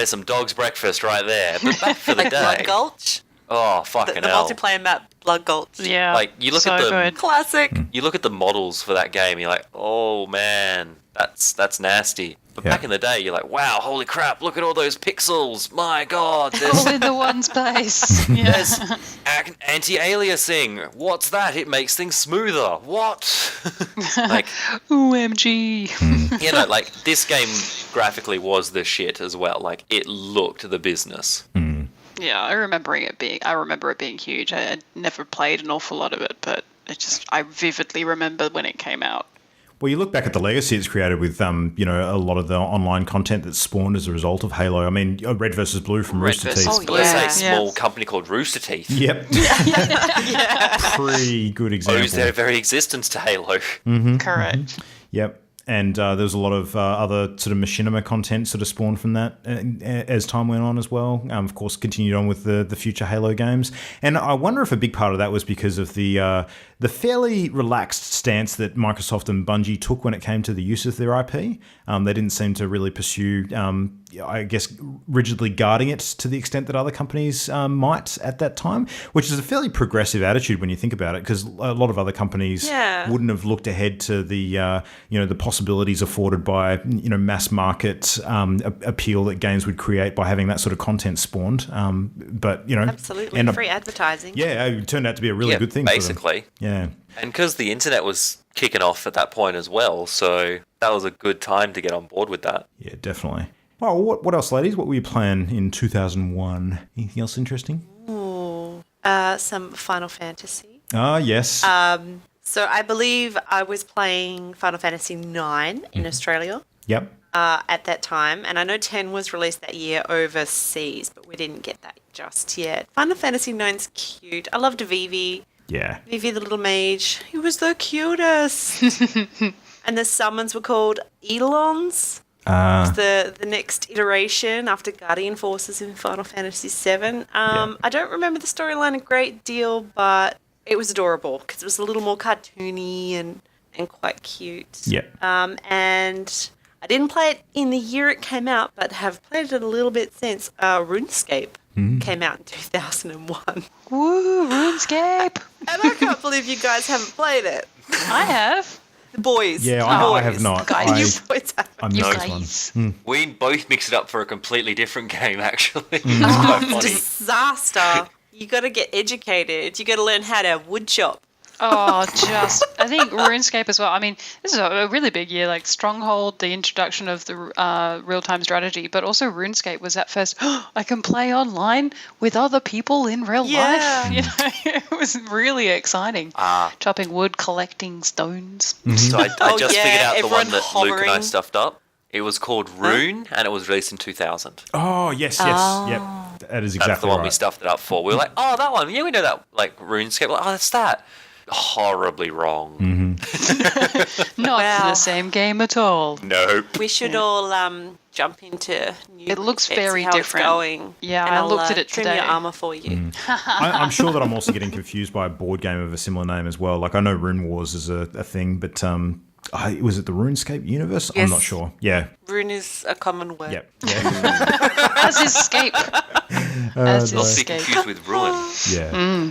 some dog's breakfast right there. But back for the Like day. Blood Gulch? Oh, fucking The hell. multiplayer map, Blood Gulch. Yeah. Like, you look so at the good. Classic. You look at the models for that game, you're like, oh man, that's nasty. But Yeah. back in the day, you're like, wow, holy crap, look at all those pixels. My God, All in the one space. Yeah. there's anti-aliasing. What's that? It makes things smoother. What? Like, OMG. you know, like, this game graphically was the shit as well. Like, it looked the business. Yeah, I remember it being huge. I never played an awful lot of it, but I vividly remember when it came out. Well, you look back at the legacy it's created with, a lot of the online content that's spawned as a result of Halo. I mean, Red versus Blue from Rooster versus Teeth. Oh, Blue. yeah. There's a small company called Rooster Teeth. Yep. Pretty good example. Owes their very existence to Halo. Correct. Yep. And there was a lot of other sort of machinima content sort of spawned from that as time went on as well. Of course, continued on with the future Halo games. And I wonder if a big part of that was because of the fairly relaxed stance that Microsoft and Bungie took when it came to the use of their IP. They didn't seem to really pursue, I guess, rigidly guarding it to the extent that other companies might at that time, which is a fairly progressive attitude when you think about it, because a lot of other companies wouldn't have looked ahead to the possibilities afforded by mass market appeal that games would create by having that sort of content spawned. But Absolutely. Free advertising. Yeah, it turned out to be a really good thing. Basically. For them. Yeah. And because the internet was kicking off at that point as well, so that was a good time to get on board with that. Yeah, definitely. Well, what else, ladies? What were you playing in 2001? Anything else interesting? Ooh, some Final Fantasy. Ah, yes. So I believe I was playing Final Fantasy 9 in Australia Yep. at that time, and I know 10 was released that year overseas, but we didn't get that just yet. Final Fantasy IX's cute. I loved Vivi. Yeah. Vivi the little mage. He was the cutest. And the summons were called Eidolons. The next iteration after Guardian Forces in Final Fantasy VII. I don't remember the storyline a great deal, but it was adorable because it was a little more cartoony and quite cute. Yeah. And I didn't play it in the year it came out, but have played it a little bit since. RuneScape came out in 2001. Woo, RuneScape. And I can't believe you guys haven't played it. I have. The boys. Yeah, the I boys. have not. Guys, You boys haven't. I You missed one. guys. We both mixed it up for a completely different game, actually. It's quite funny. Disaster. You got to get educated. You got to learn how to woodshop. Oh, I think RuneScape as well. I mean, this is a really big year, like Stronghold, the introduction of the real-time strategy, but also RuneScape was at first, I can play online with other people in real life. You know, it was really exciting. Chopping wood, collecting stones. So I just figured out the one everyone that Luke and I hovering. stuffed up. It was called Rune, and it was released in 2000. Oh, yes. Yep. That is That's exactly the one right. we stuffed it up for. We were like, oh, that one. Yeah, we know that. Like, RuneScape. Like, oh, that's that. Horribly wrong. Not Wow. the same game at all. Nope. We should all jump into new It looks RuneScape, very see how different. It's going. Yeah, And I I'll, looked at it trim today. your armor for you. I'm sure that I'm also getting confused by a board game of a similar name as well. Like, I know Rune Wars is a thing, but was it the RuneScape universe? I'm Yes. not sure. Yeah. Rune is a common word. Yep. Yeah. As is Escape. As Not is to be Escape. confused with Ruin. Yeah.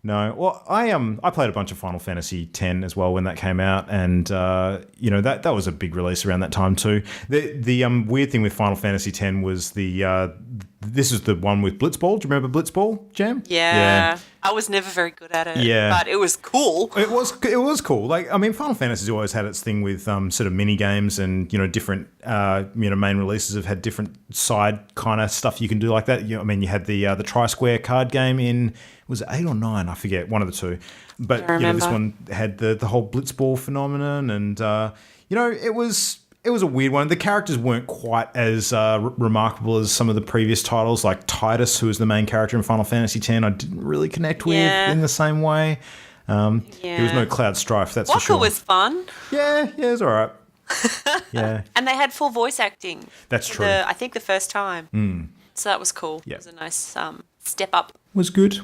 No, well, I played a bunch of Final Fantasy X as well when that came out, and that was a big release around that time too. The weird thing with Final Fantasy X was this is the one with Blitzball. Do you remember Blitzball, Jam? Yeah. I was never very good at it. Yeah. But it was cool. It was cool. Like, I mean, Final Fantasy's always had its thing with sort of mini games, and different main releases have had different side kind of stuff you can do like that. I mean, you had the Tri-Square card game in, was it 8 or 9? I forget, one of the two. But this one had the whole Blitzball phenomenon, and it was a weird one. The characters weren't quite as remarkable as some of the previous titles, like Titus, who was the main character in Final Fantasy X. I didn't really connect with in the same way. There was no Cloud Strife, that's for Waka sure. was fun. Yeah, it was all right. Yeah, And they had full voice acting. that's for true. I think the first time. So that was cool. Yeah. It was a nice step up. Was good.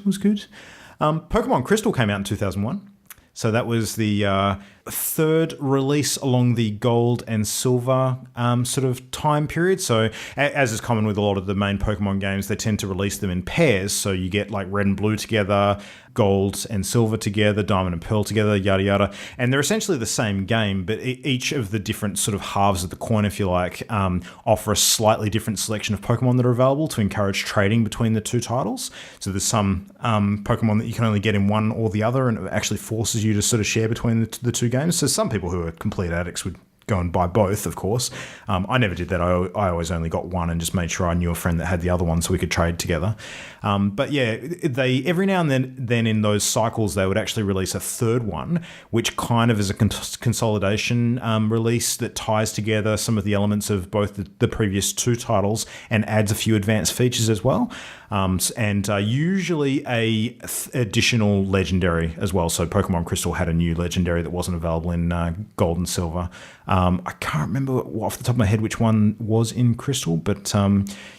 Pokemon Crystal came out in 2001. So that was the third release along the gold and silver sort of time period. So as is common with a lot of the main Pokemon games, they tend to release them in pairs. So you get like red and blue together, gold and silver together, diamond and pearl together, yada yada. And they're essentially the same game, but each of the different sort of halves of the coin, if you like, offer a slightly different selection of Pokemon that are available to encourage trading between the two titles. So there's some Pokemon that you can only get in one or the other, and it actually forces you to sort of share between the two games. So some people who are complete addicts would go and buy both, of course. I never did that. I always only got one and just made sure I knew a friend that had the other one so we could trade together. But yeah, they every now and then in those cycles, they would actually release a third one, which kind of is a consolidation release that ties together some of the elements of both the previous two titles and adds a few advanced features as well. And usually a additional legendary as well. So Pokemon Crystal had a new legendary that wasn't available in Gold and Silver. I can't remember off the top of my head which one was in Crystal, but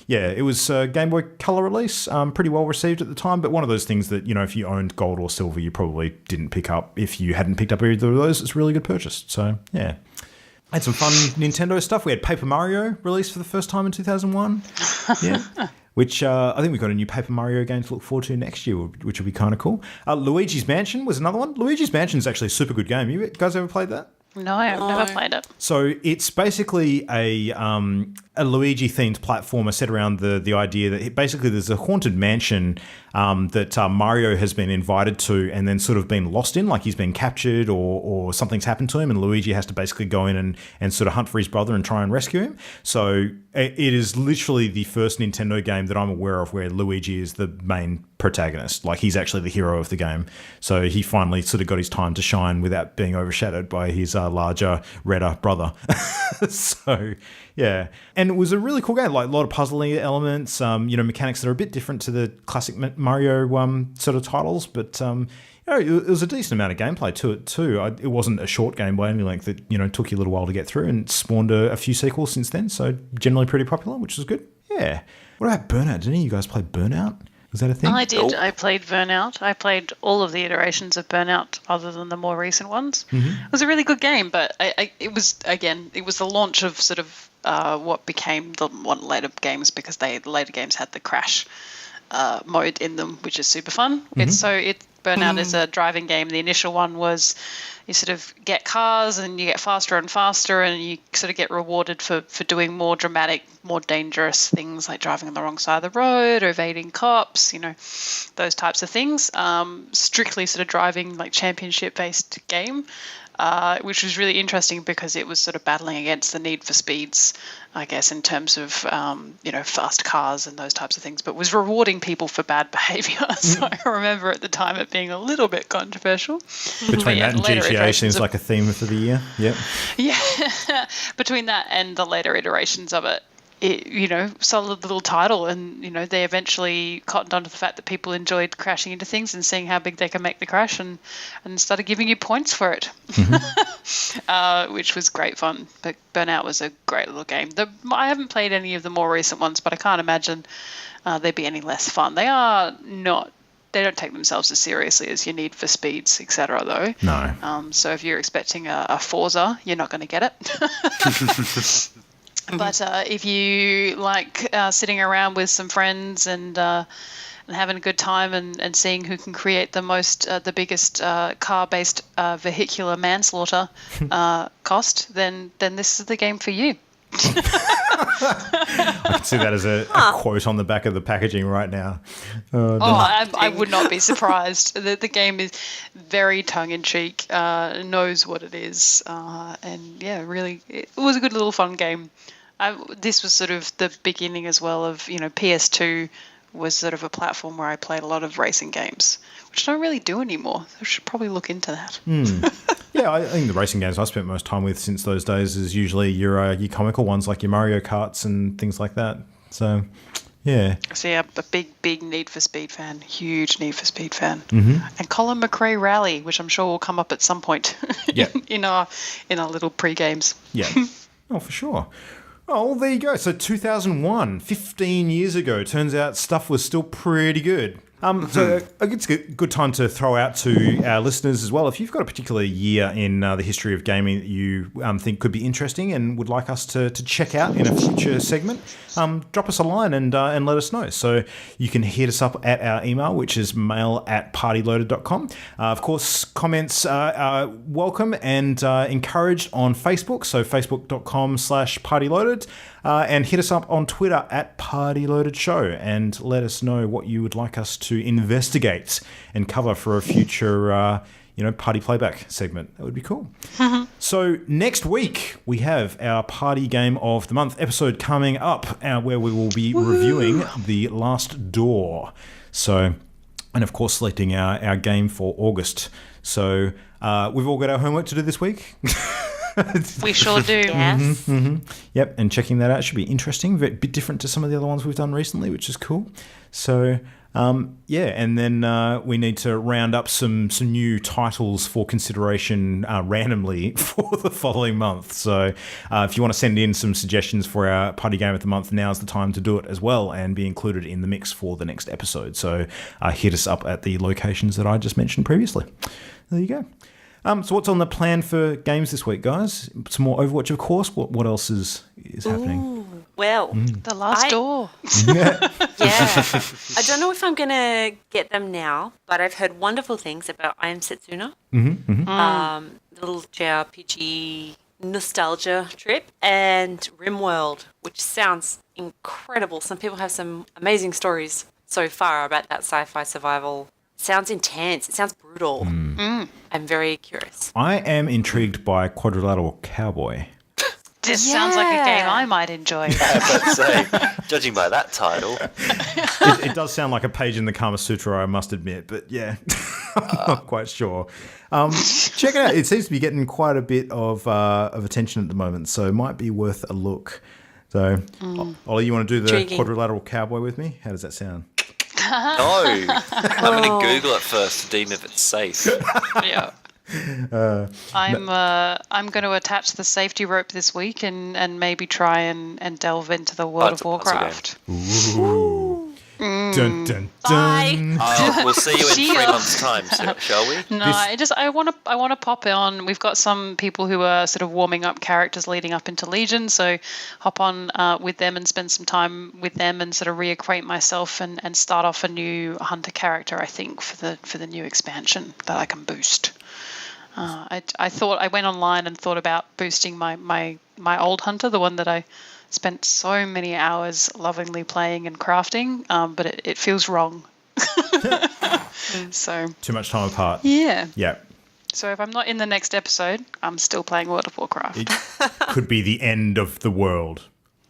it was a Game Boy Color release, pretty well received at the time, but one of those things that, if you owned Gold or Silver, you probably didn't pick up. If you hadn't picked up either of those, it's a really good purchase. So, yeah. Had some fun Nintendo stuff. We had Paper Mario released for the first time in 2001. Yeah. Which I think we've got a new Paper Mario game to look forward to next year, which will be kind of cool. Luigi's Mansion was another one. Luigi's Mansion is actually a super good game. You guys ever played that? No, I've never played it. So it's basically a Luigi-themed platformer set around the idea that basically there's a haunted mansion that Mario has been invited to and then sort of been lost in, like he's been captured or something's happened to him, and Luigi has to basically go in and sort of hunt for his brother and try and rescue him. So it is literally the first Nintendo game that I'm aware of where Luigi is the main protagonist. Like, he's actually the hero of the game. So he finally sort of got his time to shine without being overshadowed by his larger, redder brother. So, yeah. And it was a really cool game, like a lot of puzzling elements, mechanics that are a bit different to the classic Mario sort of titles, but it was a decent amount of gameplay to it too. It wasn't a short game by any length that, took you a little while to get through, and spawned a few sequels since then, so generally pretty popular, which was good. Yeah. What about Burnout? Did any of you guys play Burnout? Was that a thing? I did. I played Burnout. I played all of the iterations of Burnout other than the more recent ones. Mm-hmm. It was a really good game, but it was the launch of sort of what became the one later games, because the later games had the crash mode in them, which is super fun. Mm-hmm. Burnout is a driving game. The initial one was you sort of get cars and you get faster and faster, and you sort of get rewarded for doing more dramatic, more dangerous things like driving on the wrong side of the road or evading cops, those types of things. Strictly sort of driving, like championship-based game. Which was really interesting because it was sort of battling against the need for speeds, I guess, in terms of, fast cars and those types of things, but was rewarding people for bad behaviour. So I remember at the time it being a little bit controversial. Between that and GTA seems like a theme for the year. Yep. Yeah. Between that and the later iterations of it, solid little title, and they eventually cottoned onto the fact that people enjoyed crashing into things and seeing how big they can make the crash, and started giving you points for it, which was great fun. But Burnout was a great little game. I haven't played any of the more recent ones, but I can't imagine they'd be any less fun. They don't take themselves as seriously as your Need for Speeds, etc. though. No. So if you're expecting a Forza, you're not going to get it. But if you like sitting around with some friends and having a good time and seeing who can create the biggest car-based vehicular manslaughter cost, then this is the game for you. I can see that as a quote on the back of the packaging right now. I would not be surprised. The game is very tongue-in-cheek, knows what it is, and yeah, really, it was a good little fun game. This was sort of the beginning as well of, PS2 was sort of a platform where I played a lot of racing games, which I don't really do anymore. I should probably look into that. Yeah, I think the racing games I spent most time with since those days is usually your comical ones like your Mario Karts and things like that. So, yeah. See, I'm a big Need for Speed fan, huge Need for Speed fan. Mm-hmm. And Colin McRae Rally, which I'm sure will come up at some point in our little pre-games. Yeah, for sure. Oh, well, there you go. So 2001, 15 years ago. Turns out stuff was still pretty good. So it's a good time to throw out to our listeners as well. If you've got a particular year in the history of gaming that you think could be interesting and would like us to check out in a future segment, drop us a line and let us know. So you can hit us up at our email, which is mail@partyloaded.com. Of course, comments are welcome and encouraged on Facebook. So facebook.com/partyloaded. And hit us up on Twitter @PartyLoadedShow and let us know what you would like us to investigate and cover for a future, Party Playback segment. That would be cool. So next week, we have our Party Game of the Month episode coming up where we will be reviewing The Last Door. So, and of course, selecting our game for August. So we've all got our homework to do this week. We sure do. Yes. Mm-hmm. Yep, and checking that out should be interesting. A bit different to some of the other ones we've done recently, which is cool. So, and then we need to round up some new titles for consideration randomly for the following month. So if you want to send in some suggestions for our Party Game of the Month, now's the time to do it as well and be included in the mix for the next episode. So hit us up at the locations that I just mentioned previously. There you go. So what's on the plan for games this week, guys? Some more Overwatch, of course. What else is happening? Well, The Last Door. Yeah. I don't know if I'm going to get them now, but I've heard wonderful things about I Am Setsuna. The little JRPG nostalgia trip, and RimWorld, which sounds incredible. Some people have some amazing stories so far about that sci-fi survival. It sounds intense. It sounds brutal. I'm very curious. I am intrigued by Quadrilateral Cowboy. This sounds like a game I might enjoy. I'd say, judging by that title. It does sound like a page in the Kama Sutra, I must admit, but yeah, I'm not quite sure. Check it out. It seems to be getting quite a bit of attention at the moment, so it might be worth a look. So, Ollie, you want to do the Intriguing. quadrilateral cowboy with me? How does that sound? No. I'm going to Google it first to deem if it's safe. Yeah. I'm going to attach the safety rope this week and maybe try and delve into the World it's of a puzzle game. Warcraft. Ooh. Dun, dun, Bye. dun. We'll see you in See 3 ya. months' time, shall we? No, I want to pop on. We've got some people who are sort of warming up characters leading up into Legion, so hop on with them and spend some time with them and sort of reacquaint myself and start off a new hunter character. I think for the new expansion that I can boost. I went online and thought about boosting my old hunter, the one that I spent so many hours lovingly playing and crafting, but it feels wrong. So Too much time apart. yeah. Yeah. So if I'm not in the next episode, I'm still playing World of Warcraft. It could be the end of the world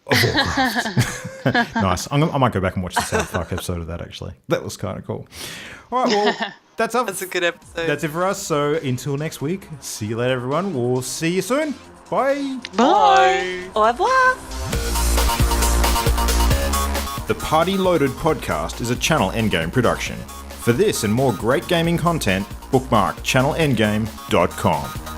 of Warcraft. Nice. I might go back and watch the South Park episode of that, actually. That was kind of cool. All right, well, that's That's a good episode. That's it for us. So until next week, see you later, everyone. We'll see you soon. Bye. Bye. Au revoir. The Party Loaded podcast is a Channel Endgame production. For this and more great gaming content, bookmark channelendgame.com.